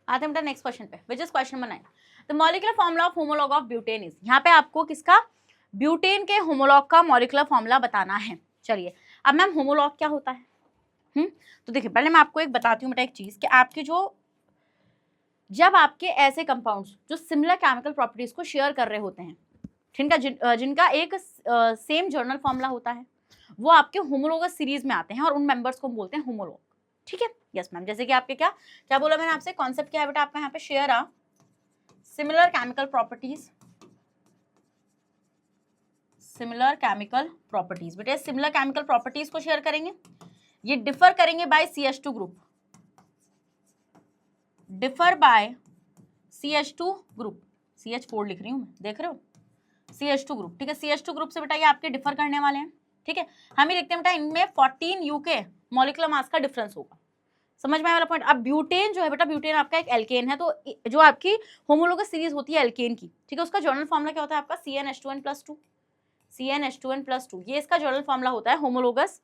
आते हैं बेटा नेक्स्ट क्वेश्चन पे, which is question number 9। The molecular formula of homologue of butane is. यहाँ पे आपको किसका, ब्यूटेन के होमोलॉग का मॉलिक्यूलर फॉर्मूला बताना है। चलिए अब मैम होमोलॉग क्या होता है? तो देखिए पहले मैं आपको एक बताती हूँ बेटा एक चीज, कि आपके जब आपके ऐसे कंपाउंड्स जो सिमिलर केमिकल प्रॉपर्टीज को शेयर कर रहे होते हैं, जिनका एक सेम जर्नल फॉर्मूला होता है, वो आपके होमोलोगस सीरीज में आते हैं और उन मेंबर्स को हम बोलते हैं होमोलॉग। ठीक है, यस मैम। जैसे कि आपके क्या बोला मैंने आपसे, कॉन्सेप्ट क्या है बेटा आपका यहाँ पे, share a similar chemical properties, similar chemical properties. बेटा सिमिलर केमिकल प्रॉपर्टीज को शेयर करेंगे, ये डिफर करेंगे by CH2 group, differ by CH2 group. CH4 लिख रही हूँ मैं, देख रहे हो, CH2 ग्रुप, ठीक है। CH2 ग्रुप से बेटा ये आपके डिफर करने वाले हैं, ठीक है। हम ही देखते हैं बेटा इनमें 14 UK मॉलिक्यूलर मास का डिफरेंस होगा, समझ में आया वाला पॉइंट। अब ब्यूटेन जो है बेटा, ब्यूटेन आपका एक एल्केन है, तो जो आपकी होमोलोगस सीरीज होती है एल्केन की, ठीक है, उसका जर्नल फॉर्मूला क्या होता है आपका CnH2n+2, CnH2n+2, ये इसका जर्नल फॉर्मूला होता है होमोलोगस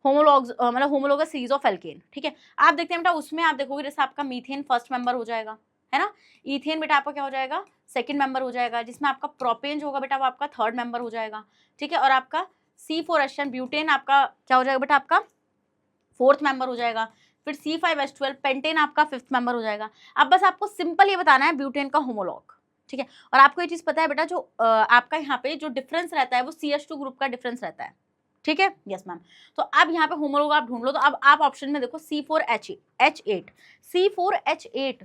मतलब होमोलोगस सीरीज ऑफ एल्केन, ठीक है। आप देखते हैं बेटा उसमें आप देखोगे जैसे आपका मीथेन फर्स्ट मेंबर हो जाएगा, है ना, इथेन बेटा आपका क्या हो जाएगा, सेकंड मेंबर हो जाएगा, जिसमें आपका प्रोपेन जो होगा बेटा वो आपका थर्ड मेंबर हो जाएगा, ठीक है। और आपका C4H10 ब्यूटेन आपका क्या हो जाएगा बेटा, आपका फोर्थ मेंबर हो जाएगा। फिर C5H12 पेंटेन आपका फिफ्थ मेंबर हो जाएगा। अब बस आपको सिंपल ये बताना है ब्यूटेन का होमोलॉग, ठीक है। और आपको ये चीज पता है बेटा जो आपका यहाँ पे जो डिफरेंस रहता है वो CH2 ग्रुप का डिफरेंस रहता है, ठीक है, यस मैम। तो अब यहाँ पे होमोलॉग आप ढूंढ लो, तो अब आप ऑप्शन में देखो C4H8, C4H8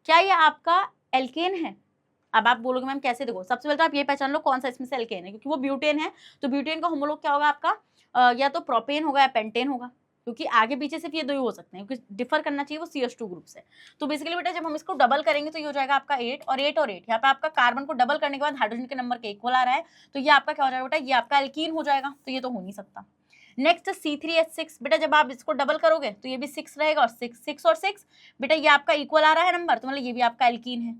क्या ये आपका एल्केन है? अब आप बोलोगे मैम कैसे, देखो सबसे पहले तो आप ये पहचान लो कौन सा इसमें से एल्केन है, क्योंकि वो ब्यूटेन है, तो ब्यूटेन का होमोलॉग क्या होगा आपका, या तो प्रोपेन होगा या पेंटेन होगा, क्योंकि आगे पीछे सिर्फ ये दो ही हो सकते हैं, क्योंकि डिफर करना चाहिए वो CH2 ग्रुप से। तो बेसिकली बेटा जब हम इसको डबल करेंगे तो ये हो जाएगा आपका 8 और 8 और 8, यहाँ पे आपका कार्बन को डबल करने के बाद हाइड्रोजन के नंबर के इक्वल आ रहा है, तो ये आपका क्या हो जाएगा बेटा, ये आपका एल्कीन हो जाएगा, तो ये तो हो नहीं सकता। नेक्स्ट C3H6 बेटा जब आप इसको डबल करोगे तो ये भी 6 रहेगा, और 6 और 6 बेटा ये आपका इक्वल आ रहा है नंबर, तो मतलब ये भी आपका एल्कीन है।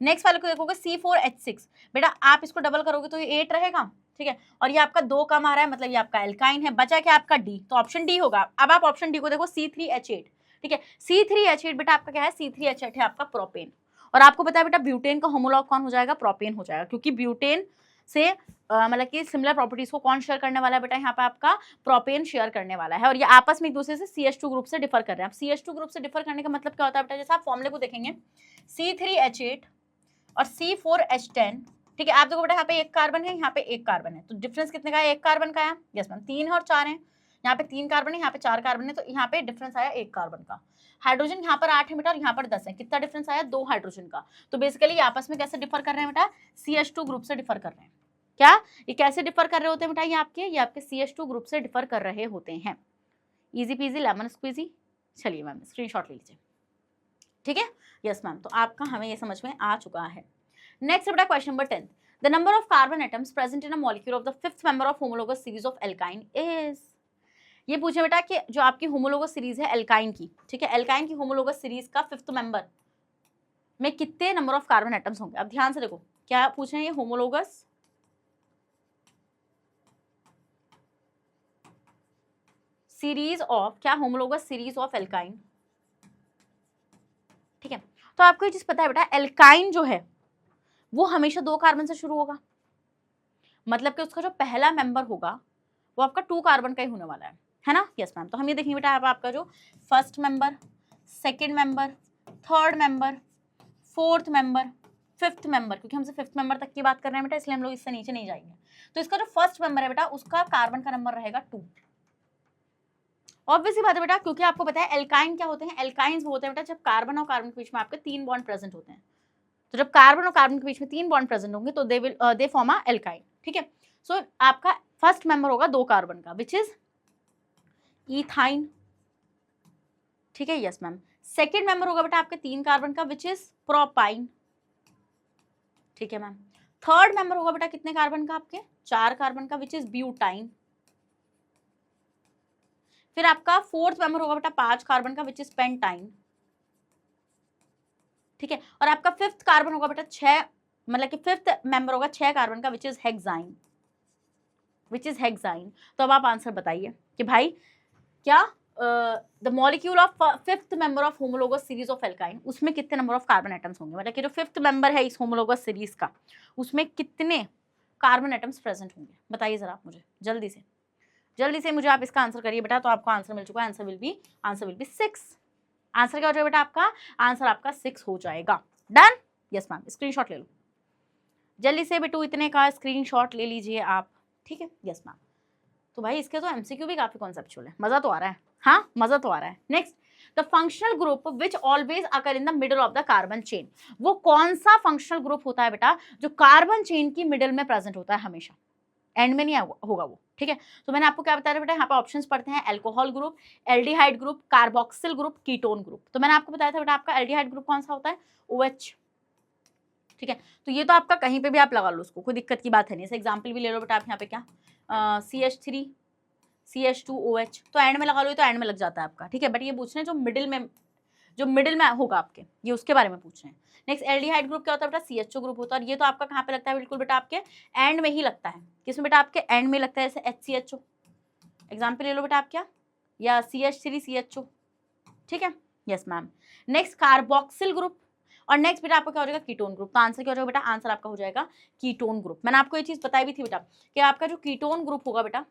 नेक्स्ट वाले को देखोगे C4H6 बेटा आप इसको डबल करोगे तो ये 8 रहेगा, ठीक है, और ये आपका 2 कम आ रहा है, मतलब ये आपका एल्काइन है। बचा क्या आपका D, तो ऑप्शन D होगा। अब आप ऑप्शन D को देखो C3H8, ठीक है, C3H8 बेटा आपका क्या है, C3H8 है आपका प्रोपेन। और आपको पता है बेटा ब्यूटेन का होमोलॉग कौन हो जाएगा, प्रोपेन हो जाएगा, क्योंकि ब्यूटेन से मतलब कि सिमिलर प्रॉपर्टीज को कौन शेयर करने वाला है बेटा, यहाँ पे आपका प्रोपेन शेयर करने वाला है, और ये आपस में एक दूसरे से CH2 ग्रुप से डिफर कर रहे हैं। अब CH2 ग्रुप से डिफर करने का मतलब क्या होता है बेटा, जैसे आप फॉर्मूले को देखेंगे C3H8 और C4H10, ठीक है, आप देखो बेटा यहाँ पे एक कार्बन है, यहाँ पे एक कार्बन है, तो डिफरेंस कितने का है, एक कार्बन का है, यस मैम, 3 है और 4 है, यहाँ पे 3 कार्बन है, यहाँ पे 4 कार्बन है, तो यहाँ पे डिफरेंस आया एक कार्बन का। हाइड्रोजन यहाँ पर 8 है बेटा और यहाँ पर 10 है, कितना डिफरेंस आया, 2 हाइड्रोजन का। तो बेसिकली आपस में कैसे डिफर कर रहे हैं बेटा, CH2 ग्रुप से डिफर कर रहे हैं। क्या ये कैसे डिफर कर रहे होते हैं बेटा, ये आपके CH2 ग्रुप से डिफर कर रहे होते हैं। Easy peasy lemon squeezy. चलिए मैम स्क्रीनशॉट ले लीजिए, ठीक है, यस मैम। तो आपका हमें ये समझ में आ चुका है। नेक्स्ट बेटा question number 10, the number of carbon atoms present in a molecule of the fifth member of homologous series of alkyne is. ये पूछे बेटा कि जो आपकी होमोलोगस सीरीज है एल्काइन की, ठीक है, एल्काइन की होमोलोगस सीरीज का फिफ्थ मेंबर में कितने नंबर ऑफ कार्बन एटम्स होंगे। अब ध्यान से देखो क्या पूछ रहे हैं, ये होमोलोगस सीरीज ऑफ, क्या होमोलोगस सीरीज ऑफ एल्काइन, ठीक है। तो आपको ये चीज पता है बेटा एल्काइन जो है वो हमेशा 2 कार्बन से शुरू होगा, मतलब कि उसका जो पहला मेंबर होगा वो आपका 2 कार्बन का ही होने वाला है ना, यस मैम। तो हम ये देखेंगे बेटा अब आपका जो first member, second member, third member, fourth member, fifth member, क्योंकि हमसे फिफ्थ मेंबर तक की बात कर रहे हैं बेटा, इसलिए हम लोग इससे नीचे नहीं जाएंगे। तो इसका जो फर्स्ट मेंबर है बेटा उसका कार्बन का नंबर रहेगा 2। ऑब्वियसली बात है बेटा, क्योंकि आपको पता है एल्काइन क्या होते हैं, एल्काइंस वो होते हैं बेटा जब कार्बन और कार्बन के बीच में आपके 3 बॉन्ड प्रेजेंट होते हैं। तो जब कार्बन और कार्बन के बीच में 3 बॉन्ड प्रेजेंट होंगे तो दे फॉर्म अ एल्काइन, ठीक है। सो आपका फर्स्ट मेंबर होगा 2 कार्बन का, विच इज इथाइन, ठीक है, यस मैम। सेकेंड मेंबर होगा बेटा आपके 3 कार्बन का, विच इज प्रोपाइन, ठीक है मैम। थर्ड मेंबर होगा बेटा कितने कार्बन का, आपके 4 कार्बन का, विच इज ब्यूटाइन। फिर आपका फोर्थ मेंबर होगा बेटा 5 कार्बन का, विच इज पेंटाइन, ठीक है। और आपका फिफ्थ कार्बन होगा बेटा 6, मतलब कि फिफ्थ मेंबर होगा 6 कार्बन का, which is hexyne, which is hexyne. तो अब आप आंसर बताइए कि भाई क्या the molecule of fifth member of homologous series of alkyne, उसमें कितने नंबर ऑफ कार्बन एटम्स होंगे, मतलब कि जो फिफ्थ मेंबर है इस होमोलोगस सीरीज का उसमें कितने कार्बन एटम्स प्रेजेंट होंगे, बताइए जरा मुझे जल्दी से मुझे आप इसका आंसर करिए बेटा। तो आपको आंसर मिल चुका है, आंसर विल बी 6। आंसर क्या हो जाएगा बेटा आपका, आंसर आपका 6 हो जाएगा। डन, यस मैम, स्क्रीनशॉट ले लो जल्दी से बेटू, इतने का स्क्रीनशॉट ले लीजिए आप, ठीक है, यस मैम। तो भाई इसके तो एमसीक्यू भी काफी कॉन्सेप्चुअल है, मजा तो आ रहा है, हाँ मजा तो आ रहा है। Next, the functional group which always occur in the middle of the carbon chain, वो कौन सा फंक्शनल ग्रुप होता है बेटा जो कार्बन चेन की मिडल में प्रेजेंट होता है, हमेशा एंड में नहीं होगा वो, ठीक है। तो मैंने आपको क्या बताया बेटा, यहाँ पे ऑप्शंस पढ़ते हैं, alcohol group, aldehyde group, carboxyl group, ketone group. तो मैंने आपको बताया था बेटा आपका एल्डिहाइड ग्रुप कौन सा होता है, OH, ठीक है, तो ये तो आपका कहीं पे भी आप लगा लो उसको, कोई दिक्कत की बात है नहीं। ऐसे एग्जाम्पल भी ले लो बेटा आप यहाँ पे, क्या CH3 CH2OH, तो एंड में लगा लो, तो एंड में लग जाता है आपका, ठीक है। बट ये पूछ रहे हैं जो मिडिल में होगा आपके, ये उसके बारे में पूछ रहे हैं। नेक्स्ट एल्डिहाइड ग्रुप क्या होता है बेटा, CHO ग्रुप होता है, और ये तो आपका कहाँ पे लगता है, बिल्कुल बेटा आपके एंड में ही लगता है। किसमें बेटा, आपके एंड में लगता है, जैसे HCHO एग्जाम्पल ले लो बेटा आप, क्या या CH3 CHO, ठीक है, yes ma'am. Next carboxyl group, और नेक्स्ट बेटा आपका क्या हो जाएगा, कीटोन ग्रुप। तो आंसर क्या हो जाएगा बेटा, आंसर आपका हो जाएगा कीटोन ग्रुप। मैंने आपको ये चीज बताई भी थी बेटा कि आपका जो कीटोन ग्रुप होगा बेटा,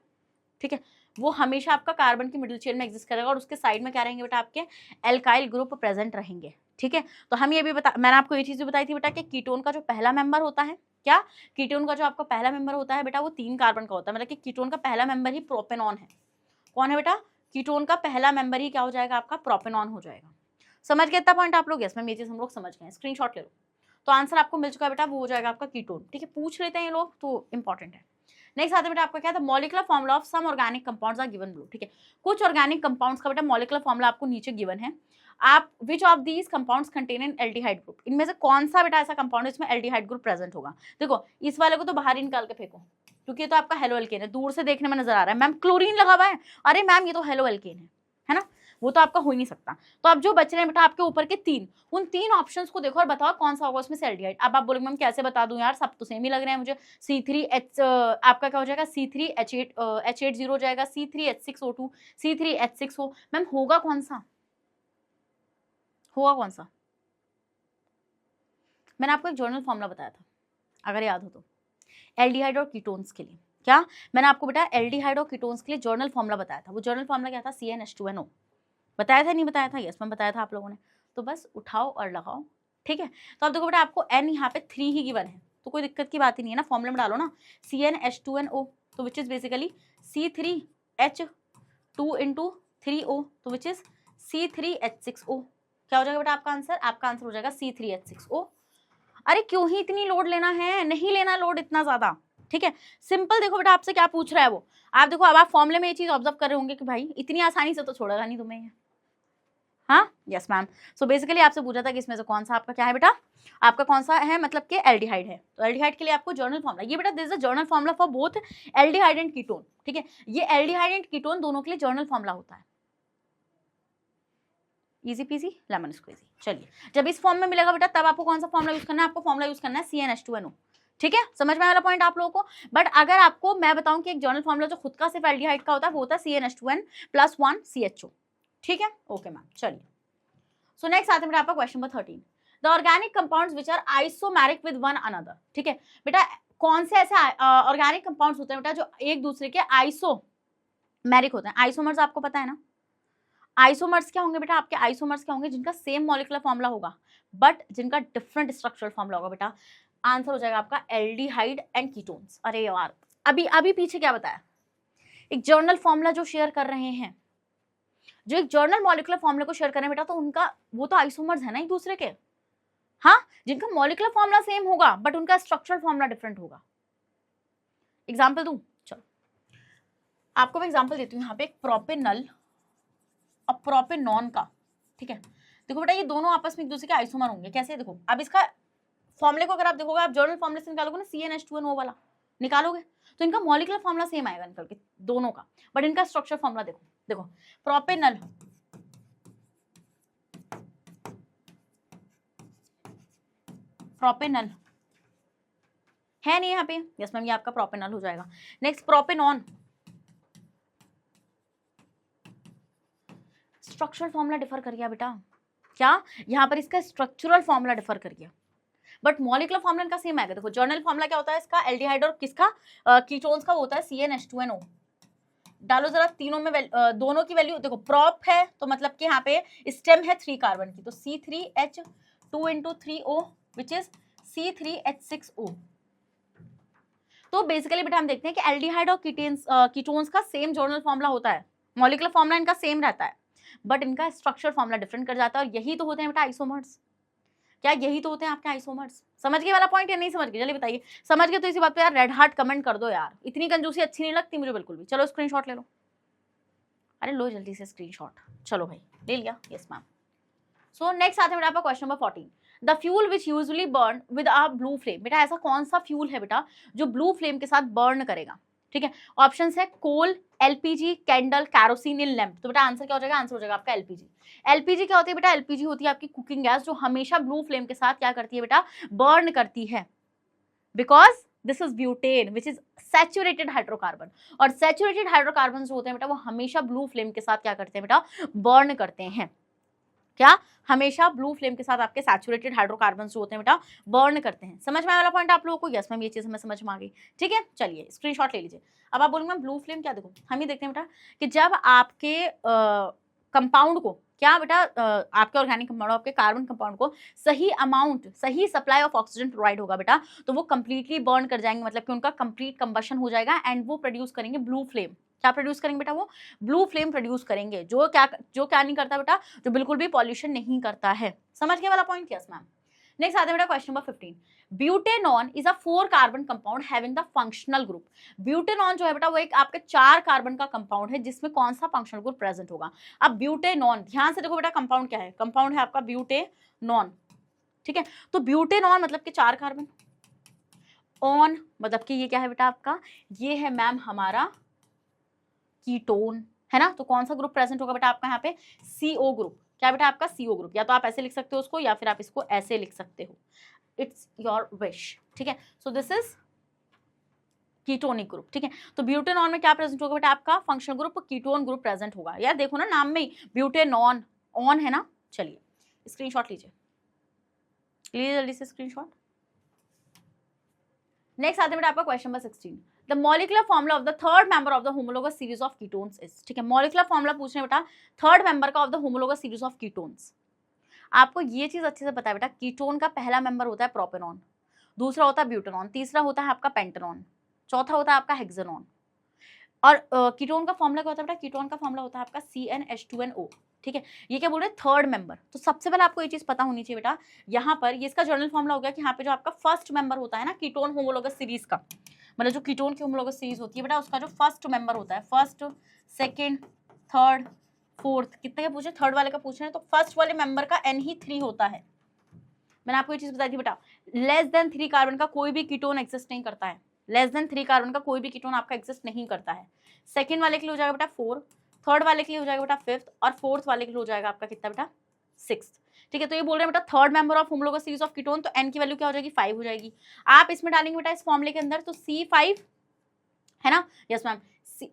ठीक है, वो हमेशा आपका कार्बन की मिडिल चेन में एग्जिस्ट करेगा, और उसके साइड में क्या रहेंगे बेटा, आपके एल्काइल ग्रुप प्रेजेंट रहेंगे, ठीक है। तो हम ये भी मैंने आपको ये चीज भी बताई थी बेटा कि कीटोन का जो पहला मेंबर होता है, क्या कीटोन का जो आपका पहला मेंबर होता है बेटा, वो 3 कार्बन का होता है, मतलब कि कीटोन का पहला मेंबर ही प्रोपेनॉन है। कौन है बेटा, कीटोन का पहला मेंबर ही क्या हो जाएगा, आपका प्रोपेनॉन हो जाएगा। समझ गए इतना पॉइंट आप लोग? यस मैम, ये चीज हम लोग समझ गए, स्क्रीनशॉट ले लो। तो आंसर आपको मिल चुका है बेटा, वो हो जाएगा आपका कीटोन, ठीक है। पूछ लेते हैं ये लोग तो इंपॉर्टेंट है। नेक्स्ट आते बेटा आपका क्या था, molecular formula of some organic compounds are given below, ठीक है। कुछ ऑर्गेनिक कंपाउंड्स का बेटा मॉलिक्यूलर फॉर्मूला आपको नीचे गिवन है। आप which of these compounds contain in aldehyde group, इनमें से कौन सा बेटा ऐसा कंपाउंड है इसमें एल्डिहाइड ग्रुप प्रेजेंट होगा। देखो इस वाले को तो बाहर ही निकाल के फेंको, क्योंकि ये तो आपका हेलो एल्केन है, दूर से देखने में नजर आ रहा है मैम क्लोरीन लगा हुआ है, अरे मैम ये तो हेलो एल्केन है ना, वो तो आपका हो ही नहीं सकता। तो अब जो बच रहे हैं बेटा आपके ऊपर के 3, उन 3 ऑप्शंस को देखो और बताओ कौन सा होगा उसमें से एल्डिहाइड। अब आप बोलोगे मैम कैसे बता दूं यार, सब तो सेम ही लग रहे हैं मुझे। C3H आपका क्या हो जाएगा, C3H8 हो जाएगा, C3H6O2 C3H6O, मैम होगा कौन सा, होगा कौन सा? मैंने आपको एक जर्नल फॉर्मूला बताया था, अगर याद हो तो, एल्डिहाइड और कीटोन्स के लिए। क्या मैंने आपको बेटा एल्डिहाइड और कीटोन्स के लिए जर्नल फॉर्मूला बताया था? वो जर्नल फॉर्मूला क्या था, CnH2NO। बताया था नहीं बताया था? यस मैम बताया था आप लोगों ने। तो बस उठाओ और लगाओ, ठीक है। तो अब देखो बेटा आपको N यहाँ पे 3 ही गिवन है, तो कोई दिक्कत की बात ही नहीं है ना, फॉर्मूले में डालो ना CnH2NO, तो which is basically C3H2 into 3O, तो विच इज C3H6O। क्या हो जाएगा बेटा आपका आंसर? आपका आंसर हो जाएगा C3H6O। अरे क्यों ही इतनी लोड लेना है, नहीं लेना लोड इतना ज्यादा, ठीक है। सिंपल देखो बेटा आपसे क्या पूछ रहा है वो, आप देखो अब आप फॉर्मूले में ये चीज ऑब्जर्व कर रहे होंगे कि भाई इतनी आसानी से तो छोड़ेगा नहीं तुम्हें, हाँ यस मैम। सो बेसिकली आपसे पूछा था कि इसमें से कौन सा आपका क्या है बेटा, आपका कौन सा है, मतलब कि एल्डिहाइड है। तो एल्डिहाइड के लिए आपको जर्नल फॉर्मूला, ये बेटा this is the journal formula for both aldehyde and ketone, ठीक है। ये एल्डिहाइड एंड कीटोन दोनों के लिए जर्नल फॉर्मूला होता है। Easy peasy lemon squeezy. चलिए जब इस फॉर्म में मिलेगा बेटा तब आपको कौन सा फॉर्मूला यूज करना है, आपको फॉर्मूला यूज करना है CnH2NO, ठीक है। समझ में आ रहा पॉइंट आप लोगों को? बट अगर आपको मैं बताऊं कि एक जर्नल फॉर्मूला जो खुद का सिर्फ एल्डिहाइड का होता है वो होता है CnH2n+1 CHO, ठीक है। ओके मैम, चलिए सो नेक्स्ट आते हैं आपका question number 13, the organic compounds which are isomeric with one another, ठीक है। बेटा कौन से ऐसे ऑर्गेनिक कंपाउंड्स होते हैं बेटा जो एक दूसरे के आइसोमेरिक होते हैं? आइसोमर्स आपको पता है ना, आइसोमर्स क्या होंगे बेटा आपके, आइसोमर्स क्या होंगे, जिनका सेम मॉलिक्यूलर फॉर्मूला होगा बट जिनका डिफरेंट स्ट्रक्चरल फॉर्मूला होगा। बेटा आंसर हो जाएगा आपका एल्डिहाइड एंड कीटोन्स। अरे यार अभी अभी पीछे क्या बताया, एक जर्नल फॉर्मूला जो शेयर कर रहे हैं, जो एक जर्नल मॉलिक्यूलर फॉर्मूला को शेयर कर रहे हैं बेटा, तो उनका वो तो आइसोमर्स है ना एक दूसरे के, हाँ, जिनका मॉलिक्यूलर फॉर्मूला सेम होगा बट उनका स्ट्रक्चरल फॉर्मूला डिफरेंट होगा। एग्जाम्पल दूं, चलो आपको मैं एग्जाम्पल देती हूँ यहाँ पे, एक प्रोपेनल और प्रोपेनॉन का, ठीक है। देखो बेटा ये दोनों आपस में एक दूसरे के आइसोमर होंगे, कैसे? देखो अब इसका फॉर्मूले को अगर आप देखोगे, आप जर्नल फॉर्मूले से निकालोगे ना CnH2NO वाला निकालोगे, तो इनका मॉलिक्यूलर फॉर्मूला सेम आएगा निकल के दोनों का, बट इनका स्ट्रक्चर फॉर्मूला देखो, देखो प्रोपेनल प्रोपेनल है नहीं यहाँ पे, यस मैम ये आपका प्रोपेनल हो जाएगा। Next propanone, structural formula differ कर गया बेटा, क्या यहाँ पर इसका स्ट्रक्चरल फॉर्मूला डिफर कर गया बट मॉलिक्यूलर फॉर्मूला इनका सेम आएगा। देखो जर्नल फॉर्मूला क्या होता है इसका, एल्डिहाइड और किसका, कीटोन्स का होता है CnH2NO। डालो जरा तीनों में दोनों की वैल्यू देखो, प्रॉप है तो मतलब कि यहाँ पे स्टेम है 3 कार्बन की, तो C3H2 into 3O which is C3H6O। तो बेसिकली बेटा हम देखते हैं कि एल्डिहाइड और कीटोन्स का सेम जर्नल फॉर्मूला होता है, मॉलिक्यूलर फॉर्मूला इनका सेम रहता है बट इनका स्ट्रक्चर फॉर्मूला डिफरेंट कर जाता है, और यही तो होते हैं बेटा आइसोमर्स। क्या यही तो होते हैं आपके आइसोमर्स? समझ गए वाला पॉइंट या नहीं समझ गए? चलिए बताइए, समझ गए तो इसी बात पे यार रेड हार्ट कमेंट कर दो यार, इतनी कंजूसी अच्छी नहीं लगती मुझे बिल्कुल भी। चलो स्क्रीनशॉट ले लो, अरे लो जल्दी से स्क्रीनशॉट, चलो भाई ले लिया, यस मैम। सो नेक्स्ट आते हैं आपका question number 14, the fuel which usually burn with a blue flame, बेटा ऐसा कौन सा फ्यूल है बेटा जो ब्लू फ्लेम के साथ बर्न करेगा, ठीक है। ऑप्शन है कोल, एलपीजी, कैंडल, कैरोसिन, लैंप। तो बेटा आंसर क्या हो जाएगा, आंसर हो जाएगा आपका एलपीजी। एलपीजी क्या होती है बेटा, एलपीजी होती है आपकी कुकिंग गैस जो हमेशा ब्लू फ्लेम के साथ क्या करती है बेटा, बर्न करती है, because this is butane which is saturated hydrocarbon. और सैचुरेटेड हाइड्रोकार्बन जो होते हैं बेटा वो हमेशा ब्लू फ्लेम के साथ क्या करते हैं बेटा, बर्न करते हैं। क्या, हमेशा ब्लू फ्लेम के साथ आपके सैचुरेटेड हाइड्रोकार्बन जो होते हैं बेटा बर्न करते हैं। समझ में आया वाला पॉइंट आप लोगों को? यस मैम, ये चीज हमें समझ में आ गई, ठीक है। चलिए स्क्रीनशॉट ले लीजिए। अब आप बोलेंगे मैम ब्लू फ्लेम क्या, देखो हम ये देखते हैं बेटा कि जब आपके कंपाउंड को क्या बेटा, आपके ऑर्गेनिक कंपाउंड, आपके कार्बन कंपाउंड को सही अमाउंट, सही सप्लाई ऑफ ऑक्सीजन प्रोवाइड होगा बेटा, तो वो कंप्लीटली बर्न कर जाएंगे, मतलब कि उनका कंप्लीट कंबशन हो जाएगा एंड वो प्रोड्यूस करेंगे ब्लू फ्लेम। क्या प्रोड्यूस करेंगे बेटा, वो ब्लू फ्लेम प्रोड्यूस करेंगे, जो क्या नहीं करता बेटा, जो बिल्कुल भी पॉल्यूशन नहीं करता है। समझ गए वाला पॉइंट? Yes ma'am. नेक्स्ट आते हैं बेटा question number 15। Butanone is a 4 carbon compound having the functional group. Butanone जो है बेटा वो एक आपके 4 कार्बन का कंपाउंड है जिसमें कौन सा फंक्शनल ग्रुप प्रेजेंट होगा। अब ब्यूटेनॉन, ध्यान से देखो बेटा, कंपाउंड क्या है, कंपाउंड है आपका ब्यूटेनॉन, ठीक है। तो ब्यूटेनॉन मतलब कि 4 कार्बन, ऑन मतलब कि ये क्या है बेटा आपका, ये है मैम हमारा कीटोन, है ना। तो कौन सा ग्रुप प्रेजेंट होगा बेटा आपका यहाँ पे, CO ग्रुप। क्या बेटा आपका CO ग्रुप, या तो आप ऐसे लिख सकते हो उसको या फिर आप इसको ऐसे लिख सकते हो, इट्स योर विश, ठीक है। So this is ketonic group, ठीक है। तो ब्यूटेनॉन में क्या प्रेजेंट होगा बेटा आपका, functional group ketone group present होगा। यार देखो ना नाम में ही ब्यूटेनॉन, ऑन है ना। चलिए स्क्रीनशॉट लीजिए, जल्दी से स्क्रीनशॉट। नेक्स्ट आते हैं बेटा आपका question number 16। The molecular formula of the third member of the homologous series of ketones is, ठीक है। मॉलिकुलर फॉर्मूला पूछ रहे हैं बेटा थर्ड मेंबर का of the homologous series of ketones. आपको ये चीज अच्छे से पता है बेटा, कीटोन का पहला मेंबर होता है प्रोपेनॉन, दूसरा होता है ब्यूटेनॉन, तीसरा होता है आपका पेंटेनॉन, चौथा होता है आपका हेक्सेनॉन। और कीटोन का फॉर्मूला क्या होता है बेटा, कीटोन का फॉर्मूला होता है आपका CnH2nO, ठीक है। ये क्या बोल रहे हैं, थर्ड मेंबर। तो सबसे पहले आपको ये चीज पता होनी चाहिए बेटा, यहाँ पर ये इसका जर्नल फॉर्मूला हो गया कि यहाँ पे जो आपका फर्स्ट मेंबर होता है ना कीटोन होमोलोगस सीरीज का, मतलब जो कीटोन की होमोलोगस सीरीज होती है बेटा उसका जो फर्स्ट मेंबर होता है, फर्स्ट, सेकंड, थर्ड, फोर्थ, कितने का पूछे, थर्ड वाले का पूछ रहे हैं, तो फर्स्ट वाले मेंबर का N ही 3 होता है। मैंने आपको ये चीज बताई थी बेटा, लेस देन 3 कार्बन का कोई भी कीटोन एग्जिस्ट नहीं करता है, लेस देन 3 कार्बन का कोई भी कीटोन आपका एग्जिस्ट नहीं करता है। सेकंड वाले के लिए हो जाएगा बेटा 4, थर्ड वाले के लिए हो जाएगा बेटा 5th, और फोर्थ वाले के लिए हो जाएगा आपका कितना बेटा 6th, ठीक है। तो ये बोल रहे हैं बेटा third member of homologous series of ketone, तो N की वैल्यू क्या हो जाएगी 5 हो जाएगी। आप इसमें डालेंगे बेटा इस फॉर्मूले के अंदर तो C5 है ना, yes ma'am,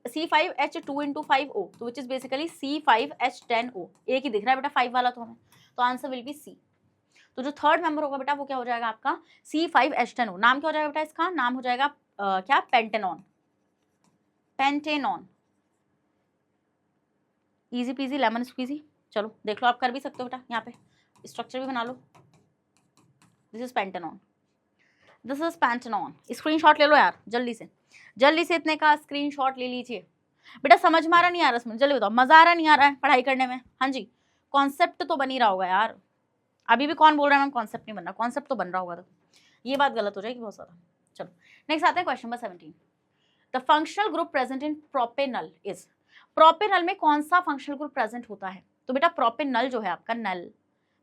C5H2 into 5O, तो विच इज बेसिकली C5H10O, एक ही दिख रहा है बेटा 5 वाला तो हमें, तो आंसर विल बी C। तो जो थर्ड मेंबर होगा बेटा वो क्या हो जाएगा आपका C5H10O। नाम क्या हो जाएगा बेटा इसका, नाम हो जाएगा क्या, pentanone, pentanone, easy peasy lemon squeezy. चलो देख लो, आप कर भी सकते हो बेटा, यहाँ पे स्ट्रक्चर भी बना लो। This is pentanone, this is pentanone. Screenshot ले लो यार जल्दी से इतने का स्क्रीनशॉट ले लीजिए। बेटा समझ में आ रहा नहीं आ रहा, इसमें जल्दी बताओ, मजा आ रहा नहीं आ रहा है पढ़ाई करने में? हाँ जी, कॉन्सेप्ट तो बन ही रहा होगा यार। अभी भी कौन बोल रहा है मैम कॉन्सेप्ट नहीं बन रहा, कॉन्सेप्ट तो बन रहा होगा, तो ये बात गलत हो जाएगी बहुत सारा। चलो नेक्स्ट आते हैं question number 17। The functional group present in propanal is, propanal में कौन सा फंक्शनल ग्रुप प्रेजेंट होता है? तो बेटा प्रोपेनल जो है आपका, नल,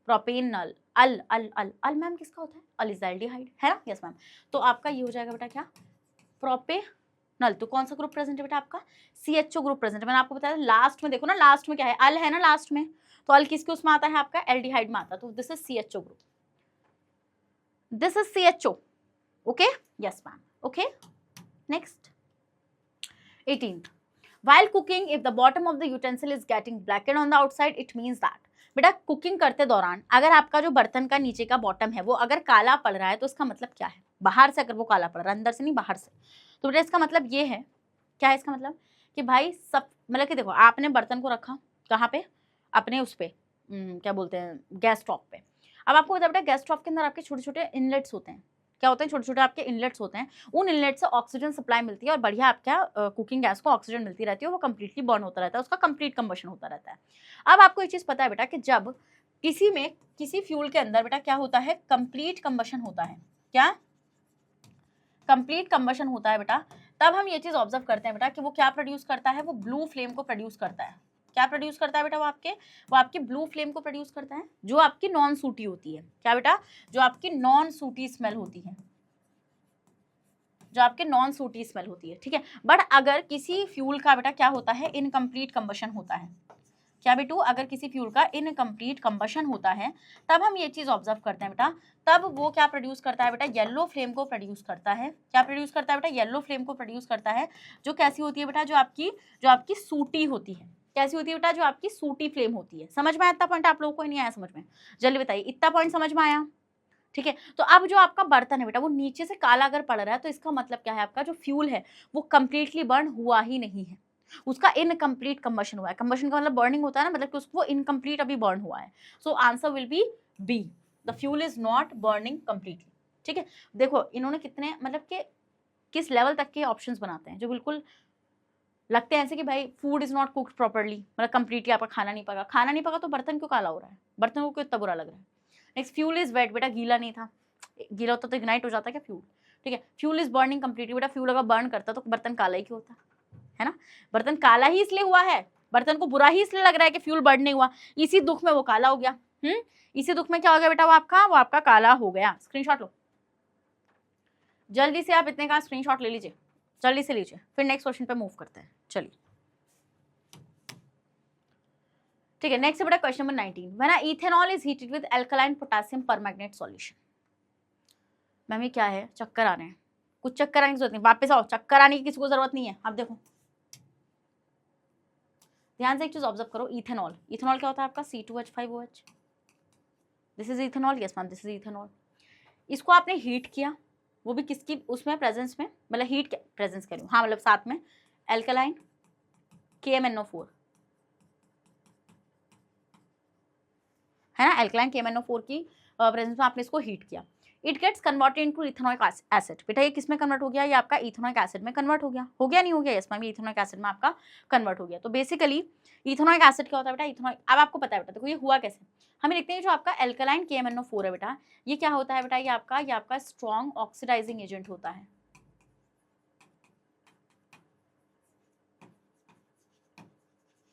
प्रोपेनल, अल अल अल अल मैम किसका होता है, अल्डिहाइड, है ना। यस मैम, तो आपका ये हो जाएगा बेटा क्या, प्रोपेनल। तो कौन सा ग्रुप प्रेजेंट है बेटा आपका, CHO ग्रुप प्रेजेंट है। मैंने आपको बताया लास्ट में, देखो ना लास्ट में क्या है, अल है ना लास्ट में, तो अल किसके उसमें आता है आपका, एल्डिहाइड में आता है, तो this is CHO group, this is CHO, okay, yes ma'am, okay. Next 18th, while cooking if the bottom of the utensil is getting blackened on the outside it means that, बेटा कुकिंग करते दौरान अगर आपका जो बर्तन का नीचे का बॉटम है वो अगर काला पड़ रहा है तो इसका मतलब क्या है, बाहर से अगर वो काला पड़ रहा है, अंदर से नहीं बाहर से, तो बेटा इसका मतलब ये है, क्या है इसका मतलब कि भाई सब, मतलब कि देखो आपने बर्तन को रखा कहाँ पे, अपने उस पे क्या बोलते हैं, गैस स्टॉव पे। अब आपको बता बेटा गैस स्टॉव के अंदर आपके छोटे छोटे इनलेट्स होते हैं, क्या होते हैं, छोटे छोटे आपके इनलेट्स होते हैं, उन इनलेट से ऑक्सीजन सप्लाई मिलती है और बढ़िया आपका कुकिंग गैस को ऑक्सीजन मिलती रहती है, वो कंप्लीटली बर्न होता रहता है, उसका कंप्लीट कंबशन होता रहता है। अब आपको ये चीज़ पता है बेटा कि जब किसी फ्यूल के अंदर बेटा क्या होता है, कंप्लीट कंबशन होता है, क्या कंप्लीट कंबशन होता है बेटा, तब हम ये चीज़ ऑब्जर्व करते हैं बेटा कि वो क्या प्रोड्यूस करता है, वो ब्लू फ्लेम को प्रोड्यूस करता है। क्या प्रोड्यूस करता है बेटा? वो आपके ब्लू फ्लेम को प्रोड्यूस करता है, जो आपकी नॉन सूटी होती है। क्या बेटा? जो आपकी नॉन सूटी स्मेल होती है, जो आपके नॉन सूटी स्मेल होती है, ठीक है। बट अगर किसी फ्यूल का बेटा क्या होता है? इनकम्प्लीट कंबशन होता है। क्या बेटू? अगर किसी फ्यूल का इनकम्प्लीट कंबशन होता है तब हम ये चीज ऑब्जर्व करते हैं बेटा, तब वो क्या प्रोड्यूस करता है बेटा? येलो फ्लेम को प्रोड्यूस करता है। क्या प्रोड्यूस करता है बेटा? येलो फ्लेम को प्रोड्यूस करता है, जो कैसी होती है बेटा? जो आपकी सूटी होती है। कैसी होती है बेटा? जो आपकी सूटी फ्लेम होती है। समझ में आया इतना पॉइंट? आप लोगों को नहीं आया समझ में? जल्दी बताइए, इतना पॉइंट समझ में आया? ठीक है। तो अब जो आपका बर्तन है बेटा वो नीचे से काला अगर पड़ रहा है तो इसका मतलब क्या है? आपका जो फ्यूल है वो कंप्लीटली बर्न हुआ ही नहीं है, उसका इनकम्प्लीट कंबशन हुआ है। कंबशन का मतलब बर्निंग होता है ना, मतलब कि उसको इनकम्प्लीट अभी बर्न हुआ है। So answer will be B, the fuel is not burning completely. ठीक है। देखो इन्होंने कितने मतलब कि किस लेवल तक के ऑप्शंस बनाते हैं जो बिल्कुल लगते हैं ऐसे कि भाई food is not cooked properly, मतलब कंप्लीटली आपका खाना नहीं पका। खाना नहीं पका तो बर्तन क्यों काला हो रहा है? बर्तन को क्यों इतना बुरा लग रहा है? नेक्स्ट, फ्यूल इज वेट, बेटा गीला नहीं था। गीला होता तो इग्नाइट हो जाता क्या फ्यूल? ठीक है। फ्यूल इज बर्निंग कंप्लीटली, बेटा फ्यूल अगर बर्न करता तो बर्तन काला ही क्यों होता है ना? बर्तन काला ही इसलिए हुआ है, बर्तन को बुरा ही इसलिए लग रहा है कि फ्यूल बर्न नहीं हुआ, इसी दुख में वो काला हो गया। इसी दुख में क्या हो गया बेटा? वो आपका काला हो गया। स्क्रीनशॉट लो जल्दी से, आप इतने का स्क्रीनशॉट ले लीजिए, जल्दी से लीजिए, फिर नेक्स्ट क्वेश्चन पे मूव करते हैं। चलिए ठीक है। नेक्स्ट बेटा question number 19, when ethanol is heated with alkaline potassium permanganate solution. Ma'am ये क्या है? चक्कर आ रहे हैं। कुछ चक्कर आने की जरूरत नहीं, वापस आओ, चक्कर आने की किसी को जरूरत नहीं है। आप देखो ध्यान से एक चीज ऑब्जर्व करो, इथेनॉल, इथेनॉल क्या होता है आपका? C2H5OH, this is ethanol. Yes ma'am this is ethanol. इसको आपने हीट किया, वो भी किसकी उसमें प्रेजेंस में, मतलब हीट प्रेजेंस करूँ, हाँ मतलब साथ में एल्कलाइन KMnO4 है ना, एल्कलाइन KMnO4 की प्रेजेंस में आपने इसको हीट किया। It gets converted into ethanoic acid. बेटा ये किस में कन्वर्ट हो गया? ये आपका इथेनॉइक एसिड में कन्वर्ट हो गया। हो गया नहीं हो गया? यस मैम ये इथेनॉइक एसिड में आपका कन्वर्ट हो गया। तो बेसिकली इथेनॉइक एसिड क्या होता है बेटा? इथेनॉइक, अब आपको पता है बेटा, देखो ये हुआ कैसे, हमें लिखते हैं जो आपका एल्कलाइन KMnO4 है बेटा, ये क्या होता है बेटा? ये आपका स्ट्रॉन्ग ऑक्सीडाइजिंग एजेंट होता है।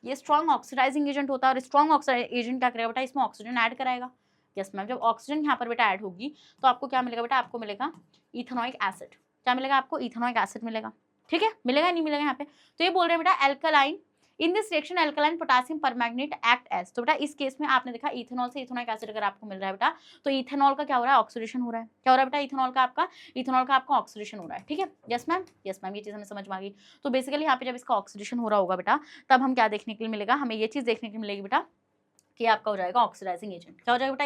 ये स्ट्रॉन्ग ऑक्सीडाइजिंग एजेंट होता है, और स्ट्रॉन्ग ऑक्सीडाइजिंग एजेंट क्या करेगा बेटा? इसमें ऑक्सीजन ऐड कराएगा। यस मैम, जब ऑक्सीजन यहाँ पर बेटा ऐड होगी तो आपको क्या मिलेगा बेटा? आपको मिलेगा इथेनॉइक एसिड। क्या मिलेगा आपको? इथेनॉइक एसिड मिलेगा। ठीक है, मिलेगा नहीं मिलेगा यहाँ पे? तो ये बोल रहे हैं बेटा alkaline, in this reaction alkaline potassium permanganate act as. तो बेटा इस केस में आपने देखा इथेनॉल से इथेनॉइक एसिड अगर आपको मिल रहा है बेटा, तो इथेनॉल का क्या हो रहा है? ऑक्सीडेशन हो रहा है। क्या हो रहा है बेटा? इथेनॉल का आपका ऑक्सीडेशन हो रहा है। ठीक है, यस मैम, यस मैम, ये चीज हमें समझ में आ गई। तो बेसिकली यहाँ पे जब इसका ऑक्सीडेशन हो रहा होगा बेटा, तब हम क्या देखने के लिए मिलेगा? हमें ये चीज देखने के लिए मिलेगी बेटा कि आपका हो जाएगा ऑक्सीडाइजिंग एजेंट। क्या हो जाएगा बेटा?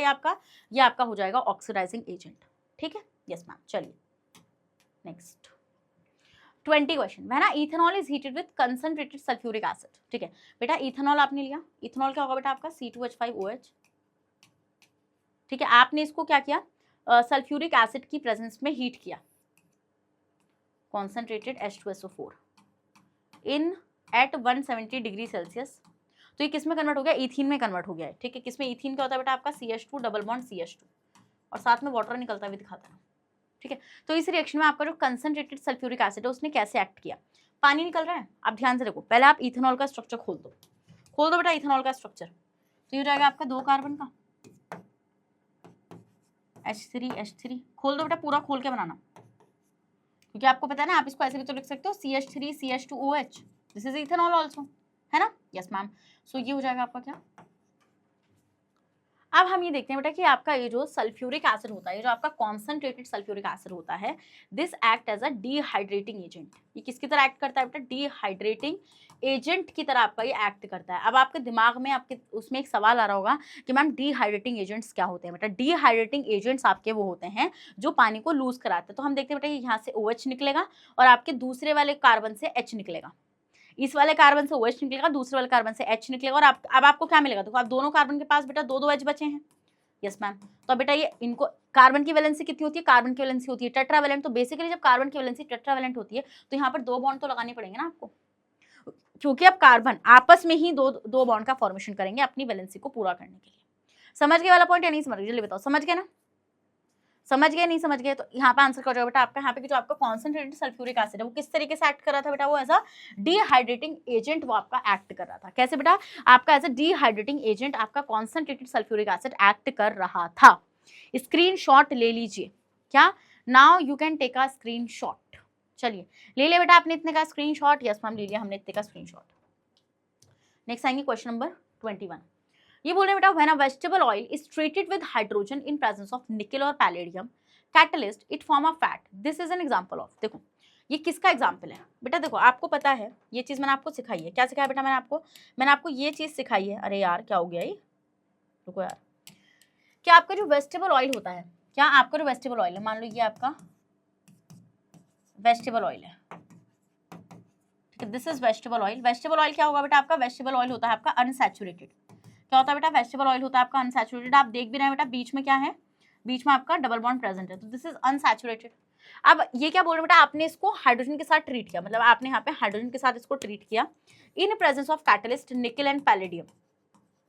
ये आपका हो जाएगा ऑक्सीडाइजिंग एजेंट। ठीक है, यस मैम। चलिए next 20 question, when ethanol is heated with concentrated sulphuric acid. ठीक है बेटा, इथेनॉल आपने लिया, इथेनॉल क्या होगा बेटा? आपका C2H5OH। ठीक है, आपने इसको क्या किया? सल्फ्यूरिक एसिड की प्रेजेंस में हीट किया, कॉन्सेंट्रेटेड H2SO4 इन एट 170 डिग्री सेल्सियस। तो ये किस में कन्वर्ट हो गया? इथीन में कन्वर्ट हो गया है। ठीक है, किसमें? इथीन क्या होता है बेटा? आपका CH2 डबल बॉन्ड CH2, और साथ में वाटर निकलता हुआ दिखाता है। ठीक है, तो इस रिएक्शन में आपका जो कंसंट्रेटेड सल्फ्यूरिक एसिड है उसने कैसे एक्ट किया? पानी निकल रहा है, आप ध्यान से देखो, पहले आप इथेनॉल का स्ट्रक्चर खोल दो बेटा, इथेनॉल का स्ट्रक्चर। तो ये हो जाएगा आपका 2 कार्बन का H3 खोल दो बेटा, पूरा खोल के बनाना, क्योंकि आपको पता है ना, आप इसको ऐसे भी तो लिख सकते हो CH3 CH2OH, this is ethanol also, है ना? Yes ma'am. सो ये हो जाएगा आपका क्या? अब हम ये देखते हैं बेटा कि आपका ये जो सल्फ्यूरिक एसिड होता है, ये जो आपका कॉन्सेंट्रेटेड सल्फ्यूरिक एसिड होता है, this act as a dehydrating agent. ये किसकी तरह एक्ट करता है बेटा? डिहाइड्रेटिंग एजेंट की तरह आपका ये एक्ट करता है। अब आपके दिमाग में आपके उसमें एक सवाल आ रहा होगा कि मैम डिहाइड्रेटिंग एजेंट्स क्या होते हैं? बेटा डिहाइड्रेटिंग एजेंट्स आपके वो होते हैं जो पानी को लूज कराते हैं। तो हम देखते हैं बेटा यहाँ से OH निकलेगा और आपके दूसरे वाले कार्बन से H निकलेगा, इस वाले कार्बन से OH निकलेगा, दूसरे वाले कार्बन से H निकलेगा, और अब आपको क्या मिलेगा? देखो आप दोनों कार्बन के पास बेटा 2 H बचे हैं। Yes ma'am. तो बेटा ये इनको कार्बन की वैलेंसी कितनी होती है? कार्बन की वैलेंसी होती है टेट्रावैलेंट। तो बेसिकली जब कार्बन की वैलेंसी टेट्रावैलेंट होती है तो यहाँ पर 2 बॉन्ड तो लगाने पड़ेंगे ना आपको, क्योंकि अब कार्बन आपस में ही दो बॉन्ड का फॉर्मेशन करेंगे अपनी वैलेंसी को पूरा करने के लिए। समझ गए वाला पॉइंट या नहीं समझ गए? जल्दी बताओ, समझ गए ना? समझ गए नहीं समझ गए? तो यहाँ पे आंसर क्या हो जाएगा बेटा आपका, यहाँ पे जो आपका कॉन्सेंट्रेटेड सल्फ्यूरिक एसिड है वो किस तरीके से एक्ट कर रहा था बेटा, वो एज अ डिहाइड्रेटिंग एजेंट वो आपका एक्ट कर रहा था। कैसे बेटा, आपका एज अ डिहाइड्रेटिंग एजेंट आपका कॉन्सेंट्रेटेड सल्फ्यूरिक एसिड एक्ट कर रहा था। स्क्रीनशॉट ले लीजिए, क्या, now you can take a screenshot. चलिए ले लिया बेटा आपने इतने का स्क्रीनशॉट, यस मैम ले लिया हमने इतने का स्क्रीनशॉट। नेक्स्ट आएंगे क्वेश्चन नंबर 21। ये बोल रहे बेटा when a vegetable oil is treated with hydrogen in presence of nickel और palladium catalyst it form a fat, this is an example of. देखो ये किसका एग्जांपल है बेटा, देखो आपको पता है ये चीज मैंने आपको सिखाई है। क्या सिखाया बेटा मैंने आपको ये चीज सिखाई है। अरे यार क्या हो गया ये, रुको यार। क्या आपका जो वेजिटेबल ऑयल होता है, क्या आपका जो वेजिटेबल ऑयल है, मान लो ये आपका वेजिटेबल ऑयल है, ठीक है, this is vegetable oil. Vegetable oil क्या होगा बेटा आपका, वेजिटेबल ऑयल होता है आपका अनसैचुरेटेड। क्या होता है बेटा, वेजिटेबल ऑयल होता है आपका अनसैचुरेटेड। आप देख भी रहे हैं बेटा बीच में क्या है, बीच में आपका डबल बॉन्ड प्रेजेंट है, तो दिस इज अनसैचुरेटेड। अब ये क्या बोल रहे हैं बेटा, आपने इसको हाइड्रोजन के साथ ट्रीट किया, मतलब आपने यहाँ पे हाइड्रोजन के साथ इसको ट्रीट किया इन प्रेजेंस ऑफ कैटलिस्ट निकल एंड पैलेडियम,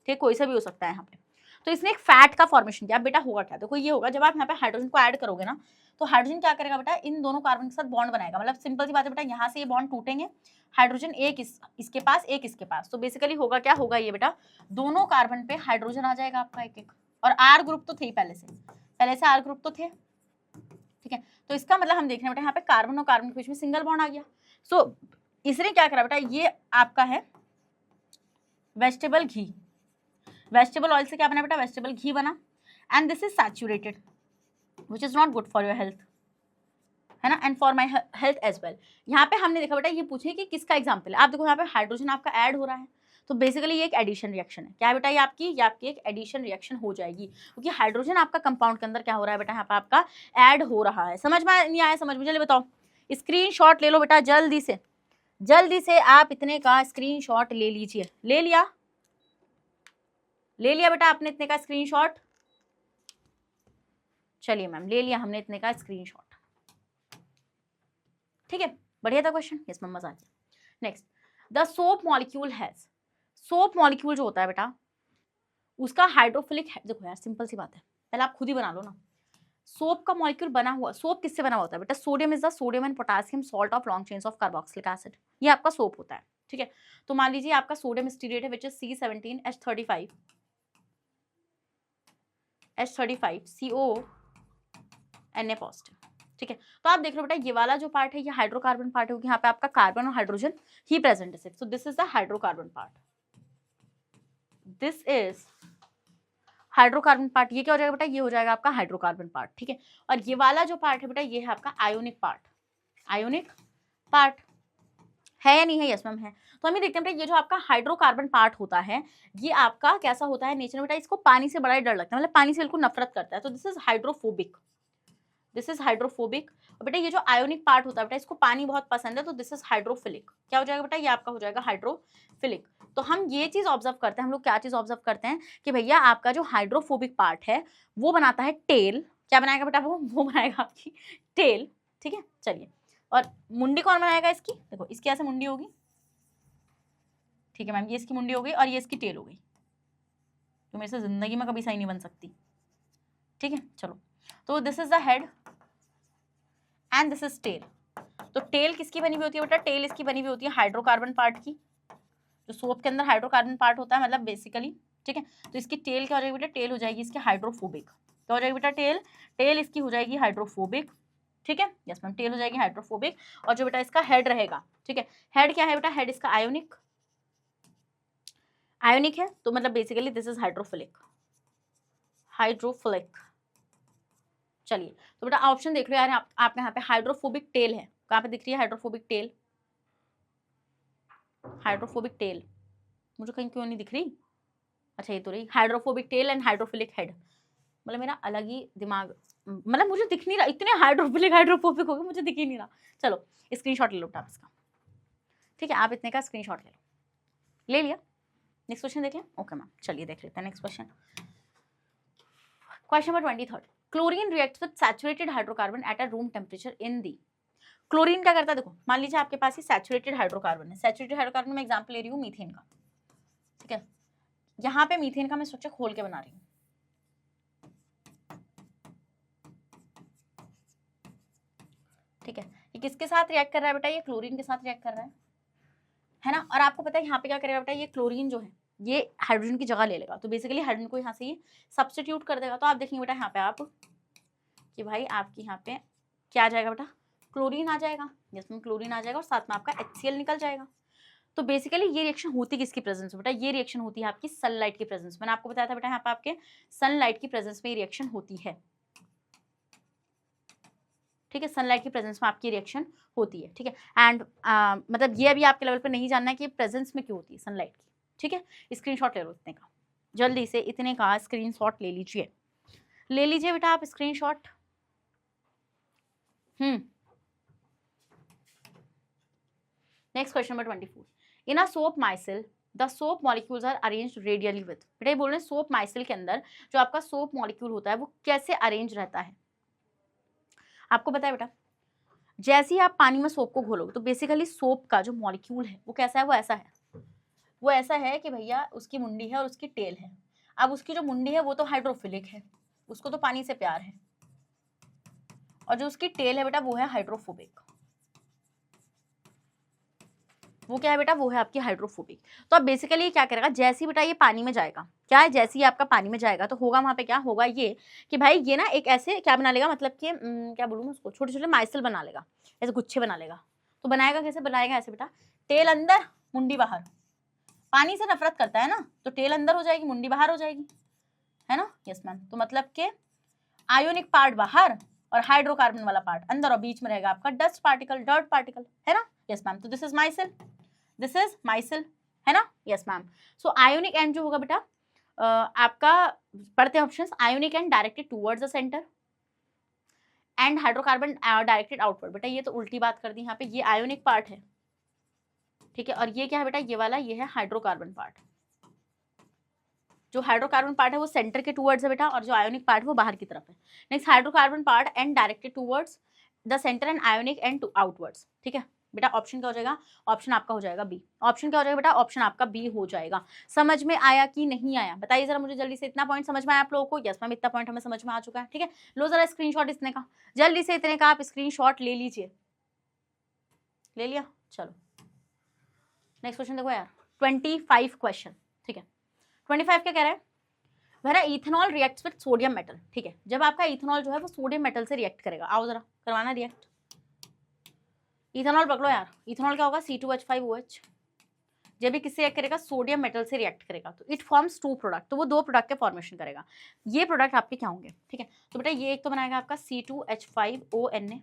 ठीक, कोई सा भी हो सकता है यहाँ पे। तो इसने एक फैट का फॉर्मेशन किया। बेटा होगा क्या, देखो ये होगा जब आप यहाँ पे हाइड्रोजन को ऐड करोगे ना, तो हाइड्रोजन क्या करेगा बेटा, इन दोनों कार्बन के साथ बॉन्ड बनाएगा। मतलब सिंपल सी बात है बेटा, यहाँ से ये बॉन्ड टूटेंगे, हाइड्रोजन एक इसके पास एक इसके पास, तो बेसिकली होगा क्या, होगा ये बेटा दोनों कार्बन पे हाइड्रोजन आ जाएगा आपका एक एक, और आर ग्रुप तो थे ही पहले से आर ग्रुप तो थे, ठीक है। तो इसका मतलब हम देख रहे हैं बेटा यहाँ पे कार्बन और कार्बन के बीच में सिंगल बॉन्ड आ गया। सो इसने क्या करा बेटा, ये आपका है वेजिटेबल घी, वेजिटेबल ऑयल से क्या बना बेटा, वेजिटेबल घी बना, and this is saturated which is not good for your health, है ना, and for my health as well. यहाँ पे हमने देखा बेटा ये पूछे कि किसका एग्जाम्पल है। आप देखो यहाँ पे हाइड्रोजन आपका ऐड हो रहा है, तो बेसिकली ये एक एडिशन रिएक्शन है। क्या है बेटा, ये आपकी एक एडिशन रिएक्शन हो जाएगी, क्योंकि हाइड्रोजन आपका कंपाउंड के अंदर क्या हो रहा है बेटा, यहाँ पे आपका ऐड हो रहा है। समझ में नहीं आया, समझ में, चलिए बताओ, स्क्रीनशॉट ले लो बेटा जल्दी से आप इतने का स्क्रीनशॉट ले लीजिए। ले लिया बेटा आपने इतने का स्क्रीनशॉट। चलिए मैम ले लिया हमने इतने का स्क्रीनशॉट, ठीक है, बढ़िया था क्वेश्चन, यस मैम मजा आ गया। Next, the soap molecule has, soap molecule जो होता है बेटा उसका हाइड्रोफिलिक, देखो यार सिंपल सी बात है, पहले आप खुद ही बना लो ना। सोप का मॉलिक्यूल बना हुआ, सोप किससे बना होता है बेटा, sodium is the sodium and potassium salt of long chains of carboxylic acid, ये आपका सोप होता है, ठीक है। तो मान लीजिए आपका सोडियम स्टीरेट है which is C17H35 CO positive, ठीक है। तो आप देख लो बेटा ये वाला जो पार्ट है ये हाइड्रोकार्बन पार्ट है, क्योंकि यहाँ पे आपका कार्बन और हाइड्रोजन ही प्रेजेंट है, so this is the hydrocarbon part, this is hydrocarbon part. ये क्या हो जाएगा बेटा, ये हो जाएगा आपका हाइड्रोकार्बन पार्ट, ठीक है। और ये वाला जो पार्ट है बेटा ये है आपका आयोनिक पार्ट है या नहीं है, यस मैम है। तो हम ये देखते हैं बेटा ये जो आपका हाइड्रोकार्बन पार्ट होता है ये आपका कैसा होता है नेचर में बेटा, इसको पानी से बड़ा ही डर लगता है, मतलब पानी से बिल्कुल नफरत करता है, तो दिस इज हाइड्रोफोबिक, और बेटा ये जो आयोनिक पार्ट होता है बेटा इसको पानी बहुत पसंद है, तो दिस इज हाइड्रोफिलिक। क्या हो जाएगा बेटा, ये आपका हो जाएगा हाइड्रोफिलिक। तो हम ये चीज ऑब्जर्व करते हैं, हम लोग क्या चीज ऑब्जर्व करते हैं कि भैया आपका जो हाइड्रोफोबिक पार्ट है वो बनाता है टेल, क्या बनाएगा बेटा, वो बनाएगा आपकी टेल, ठीक है। चलिए, और मुंडी कौन बनाएगा इसकी, देखो इसकी ऐसे मुंडी होगी, ठीक है मैम, ये इसकी मुंडी हो गई और ये इसकी टेल हो गई, तो मेरे से जिंदगी में कभी सही नहीं बन सकती, ठीक है। चलो, तो this is the head and this is tail. तो टेल किसकी बनी हुई होती है बेटा, टेल इसकी बनी हुई होती है हाइड्रोकार्बन पार्ट की, जो सोप के अंदर हाइड्रोकार्बन पार्ट होता है मतलब बेसिकली, ठीक है। तो इसकी टेल क्या हो जाएगी बेटा, टेल हो जाएगी इसकी हाइड्रोफोबिक। क्या हो जाएगी बेटा, टेल इसकी हो जाएगी हाइड्रोफोबिक, ठीक है, यस मैम, टेल हो जाएगी हाइड्रोफोबिक। और जो बेटा इसका हेड रहेगा, ठीक है, हेड क्या है बेटा, हेड इसका आयोनिक है, तो मतलब बेसिकली दिस इज हाइड्रोफिलिक। चलिए, तो बेटा ऑप्शन देख लो यार, आप यहाँ पे हाइड्रोफोबिक टेल है, कहाँ पे दिख रही है हाइड्रोफोबिक टेल, मुझे कहीं क्यों नहीं दिख रही, अच्छा ये तो रही hydrophobic tell and hydrophilic head, मतलब मेरा अलग ही दिमाग, मतलब मुझे दिख नहीं रहा, इतने हाइड्रोफोबिक हो गए मुझे दिख ही नहीं रहा। चलो स्क्रीनशॉट ले लो आप इसका, ठीक है, आप इतने का स्क्रीनशॉट ले लिया। नेक्स्ट क्वेश्चन देख लें, ओके मैम, चलिए देख लेते हैं next question number 23। Chlorine reacts with saturated hydrocarbon at a room temperature in the, chlorine क्या करता है, देखो मान लीजिए आपके पास ही सैचुरेटेड हाइड्रोकार्बन है, सैचुरेटेड हाइड्रोकार्बन में एग्जांपल ले रही हूँ मीथेन का, ठीक है। यहाँ पे मीथेन का मैं स्ट्रक्चर खोल के बना रही हूँ, ठीक ये किसके साथ रिएक्ट कर रहा है बेटा, ये क्लोरीन के साथ रिएक्ट कर रहा है ना। और आपको पता है यहाँ पे क्या करेगा बेटा, ये क्लोरीन जो है ये हाइड्रोजन की जगह ले लेगा, तो बेसिकली हाइड्रोजन को यहाँ से ये सब्स्टिट्यूट कर देगा। तो आप देखेंगे बेटा यहाँ पे आप कि भाई आपकी यहाँ पे क्या आ जाएगा बेटा, क्लोरीन आ जाएगा, जिसमें क्लोरीन आ जाएगा और साथ में आपका HCl निकल जाएगा। तो बेसिकली ये रिएक्शन होती किसकी प्रेजेंस में बेटा, ये रिएक्शन होती है आपकी सनलाइट की प्रेजेंस में। मैंने आपको बताया था बेटा यहाँ पे आपके सनलाइट की प्रेजेंस में ये रिएक्शन होती है। ठीक है, सनलाइट की प्रेजेंस में आपकी रिएक्शन होती है। ठीक है, एंड मतलब ये अभी आपके लेवल पे नहीं जानना है कि प्रेजेंस में क्यों होती है सनलाइट की। ठीक है, स्क्रीनशॉट ले लो इतने का, जल्दी से इतने का स्क्रीनशॉट ले लीजिए, ले लीजिए बेटा आप screenshot. Next question number 24, in a soap micelle the soap molecules are arranged radially with. बेटा ये बोल रहे हैं सोप माइसिल के अंदर जो आपका सोप मॉलिक्यूल होता है वो कैसे अरेंज रहता है। आपको पता है बेटा, जैसे ही आप पानी में सोप को घोलोगे तो बेसिकली सोप का जो मॉलिक्यूल है वो कैसा है, वो ऐसा है, वो ऐसा है कि भैया उसकी मुंडी है और उसकी टेल है। अब उसकी जो मुंडी है वो तो हाइड्रोफिलिक है, उसको तो पानी से प्यार है, और जो उसकी टेल है बेटा वो है हाइड्रोफोबिक। वो क्या है बेटा, वो है आपकी हाइड्रोफोबिक। तो अब बेसिकली क्या करेगा, जैसे ही बेटा ये पानी में जाएगा, क्या है, जैसे ही आपका पानी में जाएगा तो होगा वहां पे क्या होगा, ये कि भाई ये ना एक ऐसे क्या बना लेगा, मतलब कि क्या बोलूँ मैं उसको, छोटे छोटे माइसल बना लेगा, ऐसे गुच्छे बना लेगा। तो बनाएगा कैसे, बनाएगा ऐसे बेटा, टेल अंदर मुंडी बाहर। पानी से नफरत करता है ना, तो टेल अंदर हो जाएगी, मुंडी बाहर हो जाएगी, है ना। यस मैम, तो मतलब के आयोनिक पार्ट बाहर और हाइड्रोकार्बन वाला पार्ट अंदर, और बीच में रहेगा आपका डस्ट पार्टिकल, डर्ट पार्टिकल, है ना। यस मैम, तो दिस इज माइसिल, दिस इज माइसिल, है ना। Yes ma'am, so ionic and जो होगा बेटा आपका, पढ़ते हैं options, ionic and directed towards the centre and hydrocarbon directed outward. बेटा ये तो उल्टी बात कर दी यहाँ पे, ये आयोनिक पार्ट है, ठीक है, और ये क्या है बेटा, ये वाला ये है हाइड्रोकार्बन पार्ट। जो हाइड्रोकार्बन पार्ट है वो सेंटर के टुवर्ड्स है बेटा, और जो आयोनिक पार्ट वो बाहर की तरफ है। Next, hydrocarbon part and directed towards the centre and ionic and outwards. ठीक है बेटा, ऑप्शन क्या हो जाएगा, ऑप्शन आपका हो जाएगा बी। ऑप्शन क्या हो जाएगा बेटा, ऑप्शन आपका बी हो जाएगा। समझ में आया कि नहीं आया, बताइए जरा मुझे जल्दी से। इतना पॉइंट समझ में आया आप लोगों को? यस मैम, इतना पॉइंट हमें समझ में आ चुका है। ठीक है, लो जरा स्क्रीनशॉट इतने का, जल्दी से इतने का आप स्क्रीनशॉट ले लीजिए। ले लिया, चलो नेक्स्ट क्वेश्चन देखो यार, 25 क्वेश्चन। ठीक है, 25 क्या कह रहा है, वह ethanol reacts with sodium metal. ठीक है, जब आपका इथेनॉल जो है वो सोडियम मेटल से रिएक्ट करेगा, आओ जरा करवाना रिएक्ट। इथेनॉल पकड़ो यार, इथेनॉल क्या होगा, C2H5OH। जब भी किससे रिएक्ट करेगा, सोडियम मेटल से रिएक्ट करेगा, तो इट फॉर्म्स 2 प्रोडक्ट, तो वो 2 प्रोडक्ट के फॉर्मेशन करेगा। ये प्रोडक्ट आपके क्या होंगे, ठीक है, तो बेटा ये एक तो बनाएगा आपका C2H5ONA।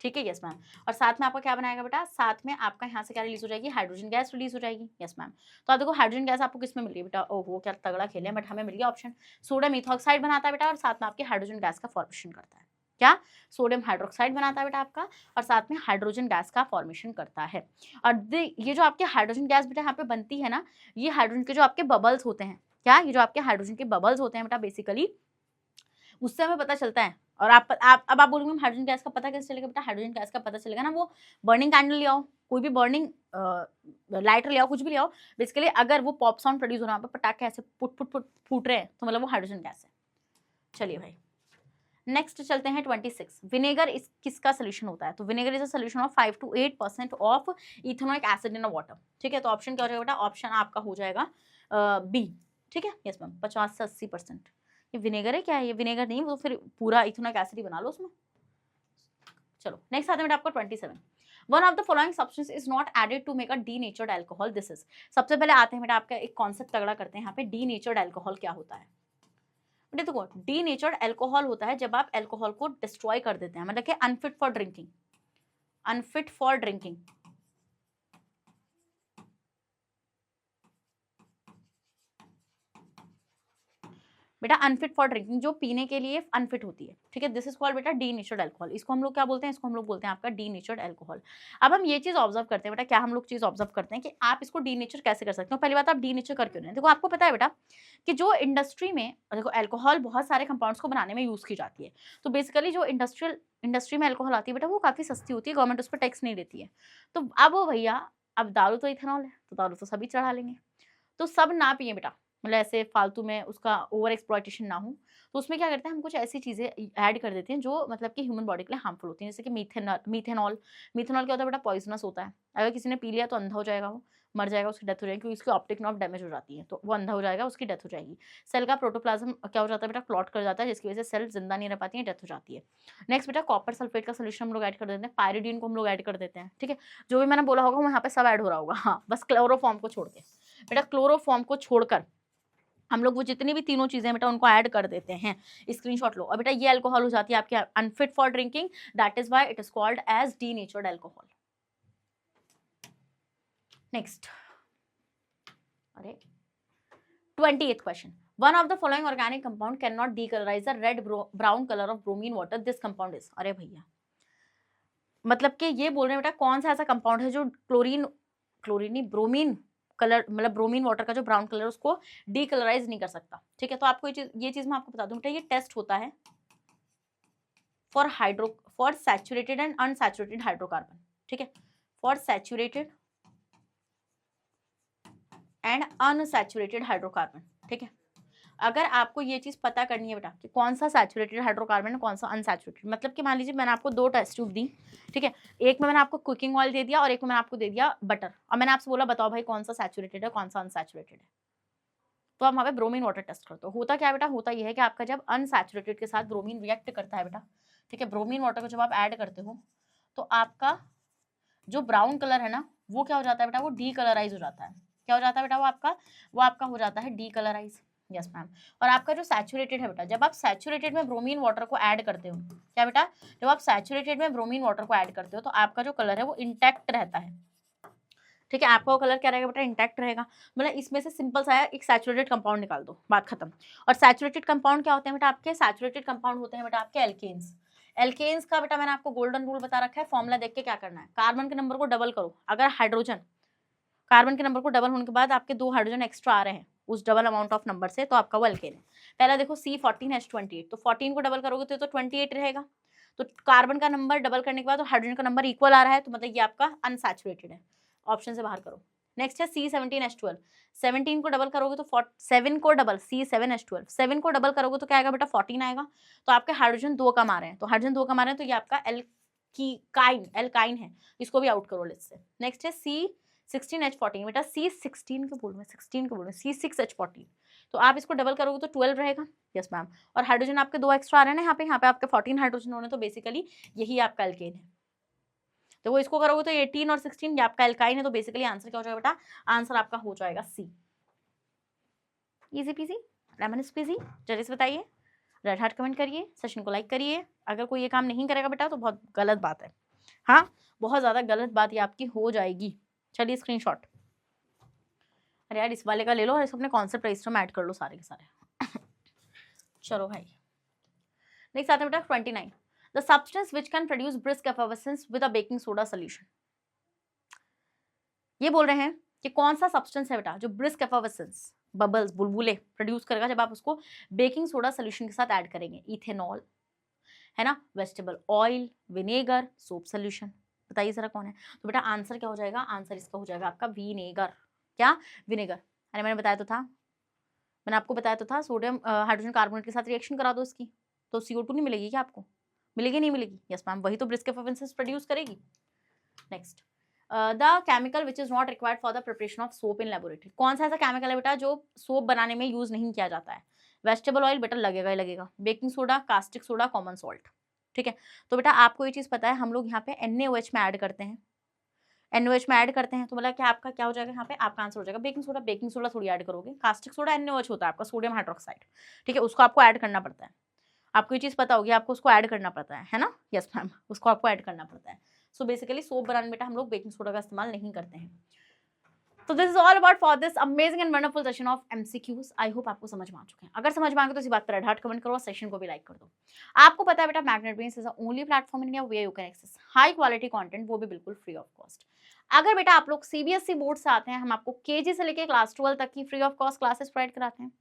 ठीक है, यस मैम, और साथ में आपका क्या बनाएगा बेटा, साथ में आपका यहाँ से क्या रिलीज हो जाएगी, हाइड्रोजन गैस रिलीज हो जाएगी। यस मैम, तो आप देखो हाइड्रोजन गैस आपको किस में मिल रही है बेटा, ओहो क्या तगड़ा खेले, बट हमें मिल गया ऑप्शन, सोडियम इथॉक्साइड बनाता है बेटा, और साथ में आपके हाइड्रोजन गैस का फॉर्मेशन करता है। क्या, सोडियम हाइड्रोक्साइड बनाता है बेटा आपका, और साथ में हाइड्रोजन गैस का फॉर्मेशन करता है। और ये जो आपके हाइड्रोजन गैस बेटा यहाँ पे बनती है ना, ये हाइड्रोजन के जो आपके बबल्स होते हैं, क्या, ये जो आपके हाइड्रोजन के बबल्स होते हैं बेटा, बेसिकली उससे हमें पता चलता है। और अब आप बोलोगे हाइड्रोजन गैस का पता कैसे चलेगा बेटा, हाइड्रोजन गैस का पता चलेगा ना, वो बर्निंग कैंडल ले आओ, कोई भी बर्निंग लाइटर ले आओ, कुछ भी ले आओ, बेसिकली अगर वो पॉप साउंड प्रोड्यूस हो रहा है, पटाखे ऐसे पुट पुट पुट फूट रहे हैं, तो मतलब वो हाइड्रोजन गैस है। चलिए भाई नेक्स्ट चलते हैं 26, विनेगर इस किसका सोल्यूशन होता है, तो vinegar is a solution of 5 to 8% of ethanoic acid in a water. ठीक है, तो ऑप्शन क्या हो जाएगा बेटा, ऑप्शन आपका हो जाएगा बी। ठीक है, यस मैम, 50 से 80%। ये विनेगर है क्या है, ये विनेगर नहीं, वो फिर पूरा इथेनोइक एसिड ही बना लो उसमें। चलो नेक्स्ट आते हैं बेटा आपको 27, one of the following substance is not added to make a denatured alcohol, this is. सबसे पहले आते हैं बेटा आपका एक कॉन्सेप्ट तगड़ा करते हैं यहाँ पे, डीनेचर्ड अल्कोहल क्या होता है। देखो डीनेचर्ड अल्कोहल होता है जब आप अल्कोहल को डिस्ट्रॉय कर देते हैं, मतलब कि unfit for drinking, unfit for drinking. बेटा अनफिट फॉर ड्रिंकिंग, जो पीने के लिए अनफिट होती है। ठीक है, दिस इज कॉल्ड बेटा डीनेचर्ड अल्कोहल। इसको हम लोग क्या बोलते हैं, इसको हम लोग बोलते हैं आपका डीनेचर्ड अल्कोहल। अब हम ये चीज ऑब्जर्व करते हैं बेटा, क्या हम लोग चीज ऑब्जर्व करते हैं कि आप इसको डीनेचर कैसे कर सकते हो। पहली बात, आप डीनेचर कर क्यों नहीं, देखो आपको पता है बेटा कि जो इंडस्ट्री में देखो अल्कोहल बहुत सारे कंपाउंड्स को बनाने में यूज की जाती है, तो बेसिकली जो इंडस्ट्री में अल्कोहल आती है बेटा वो काफी सस्ती होती है, गवर्नमेंट उस पर टैक्स नहीं देती है। तो अब वो भैया, अब दारू तो इथेनॉल है, तो दारू तो सभी चढ़ा लेंगे, तो सब ना पिए बेटा, मतलब ऐसे फालतू में उसका ओवर एक्सप्लॉइटेशन ना हो, तो उसमें क्या करते हैं हम कुछ ऐसी चीज़ें ऐड कर देते हैं जो मतलब कि ह्यूमन बॉडी के लिए हार्मफुल होती हैं, जैसे कि मीथेनॉल। मीथेनॉल क्या होता है बेटा, पॉइजनस होता है। अगर किसी ने पी लिया तो अंधा हो जाएगा, वो मर जाएगा, उसकी डेथ हो जाएगी, क्योंकि उसकी ऑप्टिक नर्व डैमेज हो जाती है, तो वो अंधा हो जाएगा, उसकी डेथ हो जाएगी। सेल का प्रोटोप्लाज्म क्या हो जाता है बेटा, क्लॉट कर जाता है, जिसकी वजह से सेल जिंदा नहीं रह पाती है, डेथ हो जाती है। नेक्स्ट बेटा कॉपर सल्फेट का सोल्यूशन हम लोग ऐड कर देते हैं, पायरिडीन को हम लोग ऐड कर देते हैं, ठीक है। जो भी मैंने बोला होगा वो यहाँ पे सब ऐड हो रहा होगा, हाँ, बस क्लोरोफॉर्म को छोड़ के। बेटा क्लोरोफॉर्म को छोड़कर हम लोग वो जितनी भी तीनों चीजें बेटा उनको ऐड कर देते हैं। स्क्रीनशॉट लो। और बेटा ये अल्कोहल हो जाती है आपकी unfit for drinking, that is why it is called as denatured alcohol. Next, अरे 28th question, one of the following organic compound can not decolourise the red brown colour of bromine water, this compound is. अरे भैया मतलब कि ये बोल रहे हैं बेटा कौन सा ऐसा कंपाउंड है जो क्लोरीन नहीं, ब्रोमीन कलर, मतलब ब्रोमीन वाटर का जो ब्राउन कलर उसको डीकलराइज नहीं कर सकता, ठीक है। तो आपको ये चीज मैं आपको बता दूं बेटा, ये टेस्ट होता है for saturated and unsaturated hydrocarbon, ठीक है, for saturated and unsaturated hydrocarbon, ठीक है। अगर आपको ये चीज पता करनी है बेटा कि कौन सा सैचुरेटेड हाइड्रोकार्बन है, कौन सा अनसैचुरेटेड, मतलब कि मान लीजिए मैंने आपको 2 टेस्ट ट्यूब दी, ठीक है, एक में मैंने आपको कुकिंग ऑयल दे दिया और एक में मैंने आपको दे दिया बटर, और मैंने आपसे बोला बताओ भाई कौन सा सैचुरेटेड है कौन सा अनसैचुरेटेड है, तो आप वहाँ पे ब्रोमीन वाटर टेस्ट करते हो। होता क्या है बेटा, होता यह है कि आपका जब अनसैचुरेटेड के साथ ब्रोमीन रिएक्ट करता है बेटा, ठीक है, ब्रोमीन वाटर को जब आप ऐड करते हो तो आपका जो ब्राउन कलर है ना वो क्या हो जाता है बेटा, वो डीकलराइज हो जाता है। क्या हो जाता है बेटा, वो आपका हो जाता है डीकलराइज। Yes ma'am. और आपका जो सैचुरेटेड है बेटा, जब आप सैचुरेटेड में ब्रोमीन वाटर को ऐड करते हो, क्या बेटा, जब आप सैचुरेटेड में ब्रोमीन वाटर को ऐड करते हो तो आपका जो कलर है वो इंटैक्ट रहता है, ठीक है। आपका वो कलर क्या रहेगा बेटा, इंटैक्ट रहेगा। मतलब इसमें से सिंपल सा है, एक सैचुरेटेड कंपाउंड निकाल दो, बात खत्म। और सैचुरेटेड कंपाउंड क्या होते हैं बेटा, आपके सैचुरेटेड कंपाउंड होते हैं बेटा आपके एल्केन्स। एल्केन्स का बेटा मैंने आपको गोल्डन रूल बता रखा है, फॉर्मूला देख के क्या करना है, कार्बन के नंबर को डबल करो। अगर हाइड्रोजन कार्बन के नंबर को डबल होने के बाद आपके 2 हाइड्रोजन एक्स्ट्रा आ रहे हैं उस डबल अमाउंट ऑफ नंबर से, तो आपका वो एल्केन है। पहला देखो C14H28, तो 14 को डबल करोगे तो 28 रहेगा। तो कार्बन का नंबर डबल करने के बाद तो हाइड्रोजन का नंबर इक्वल आ रहा है, तो मतलब ये आपका अनसैचुरेटेड है, ऑप्शन से बाहर करो। नेक्स्ट है C17H12, 17 को डबल करोगे तो 7 को डबल C7H12, 7 को डबल करोगे तो क्या आएगा बेटा, 14 आएगा। तो आपके हाइड्रोजन 2 कम आ रहे हैं, तो हाइड्रोजन 2 कम आ रहे हैं तो ये आपका एल्काइन है, इसको भी आउट करो लिस्ट से। नेक्स्ट है C16H14, बेटा C16 को बोल रहे हैं C6H14, तो आप इसको डबल करोगे तो 12 रहेगा। Yes ma'am. और हाइड्रोजन आपके 2 एक्स्ट्रा आ रहे हैं ना यहाँ पे आपके 14 हाइड्रोजन होने, तो बेसिकली यही आपका एल्केन है। तो वो इसको करोगे तो 18 और 16 ये आपका एल्काइन है, तो बेसिकली आंसर क्या हो जाएगा बेटा, आंसर आपका हो जाएगा C. Easy peasy lemon squeezy. जल्दी से बताइए, रेड हार्ट कमेंट करिए, सेशन को लाइक करिए। अगर कोई ये काम नहीं करेगा बेटा तो बहुत गलत बात है, हाँ बहुत ज़्यादा गलत बात ये आपकी हो जाएगी। चलिए स्क्रीनशॉट, अरे यार इस वाले का ले लो और इसको अपने कॉन्सेप्ट रजिस्टर में ऐड कर लो सारे के सारे। चलो भाई नेक्स्ट आते हैं बेटा 29, the substance which can produce brisk effervescence with a baking soda solution. ये बोल रहे हैं कि कौन सा सब्सटेंस है बेटा जो ब्रिस्क एफर्वेसेंस, बबल्स बुलबुले प्रोड्यूस करेगा जब आप उसको बेकिंग सोडा सॉल्यूशन के साथ ऐड करेंगे। इथेनॉल है ना, vegetable oil, vinegar, soap solution. बताइए जरा कौन है। तो बेटा आंसर क्या हो जाएगा, आंसर इसका हो जाएगा आपका विनेगर। क्या, विनेगर। अरे मैंने बताया तो था, मैंने आपको बताया तो था, सोडियम हाइड्रोजन कार्बोनेट के साथ रिएक्शन करा दो इसकी, तो CO2 नहीं मिलेगी क्या आपको, मिलेगी नहीं मिलेगी। यस मैम, वही तो ब्रिस्क एफर्वेसेंस प्रोड्यूस करेगी। Next, the chemical which is not required for the preparation of soap in laboratory. कौन सा ऐसा केमिकल है बेटा जो सोप बनाने में यूज नहीं किया जाता है। वेजिटेबल ऑयल बेटा लगेगा ही लगेगा, baking soda, caustic soda, common salt, ठीक है। तो बेटा आपको ये चीज पता है, हम लोग यहाँ पे NaOH में ऐड करते हैं, NaOH में ऐड करते हैं, तो मतलब क्या आपका क्या हो जाएगा यहाँ पे, आपका आंसर हो जाएगा बेकिंग सोडा। बेकिंग सोडा थोड़ी ऐड करोगे, कास्टिक सोडा NaOH होता है आपका, सोडियम हाइड्रोक्साइड, ठीक है, उसको आपको ऐड करना पड़ता है। आपको ये चीज पता होगी, आपको उसको ऐड करना पड़ता है ना। यस मैम, उसको आपको ऐड करना पड़ता है। सो बेसिकली सोप बनाने में बेटा हम लोग बेकिंग सोडा का इस्तेमाल नहीं करते हैं। तो this is all about for this amazing and wonderful session of MCQs। I hope आपको समझ में आ चुके हैं। अगर समझ में आ गए तो इसी बात पर रेड हार्ट कमेंट करो और सेशन को भी लाइक कर दो। आपको पता है बेटा Magnet Brains is the only platform in India where you can access high quality content, वो भी बिल्कुल फ्री ऑफ कॉस्ट। अगर बेटा आप लोग सीबीएसई बोर्ड से आते हैं, हम आपको केजी से लेकर क्लास 12 तक की free of cost classes provide कराते हैं।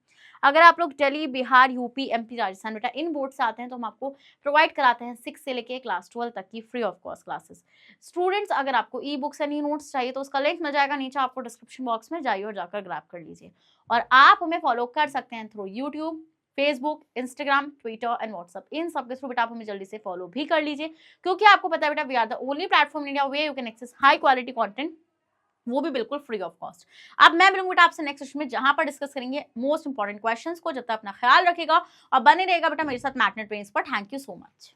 अगर आप लोग दिल्ली, बिहार, यूपी, एमपी, राजस्थान बेटा इन बोर्ड से आते हैं तो हम आपको प्रोवाइड कराते हैं 6 से लेके क्लास 12 तक की free of cost classes. Students, अगर आपको e books and e notes चाहिए तो उसका लिंक मिल जाएगा नीचे आपको डिस्क्रिप्शन बॉक्स में, जाइए और जाकर ग्रैब कर लीजिए। और आप हमें फॉलो कर सकते हैं through YouTube, Facebook, Instagram, Twitter and WhatsApp. इन सब के थ्रू बेटा आप हमें जल्दी से फॉलो भी कर लीजिए, क्योंकि आपको पता है बेटा we are the only platform in India way you can access high quality content, वो भी बिल्कुल फ्री ऑफ कॉस्ट। अब मैं मिलूंगी बेटा आपसे नेक्स्ट सेशन में, जहां पर डिस्कस करेंगे मोस्ट इंपॉर्टेंट क्वेश्चंस को। जब तक अपना ख्याल रखेगा और बने रहेगा बेटा मेरे साथ मैग्नेट ब्रेन्स पर। Thank you so much.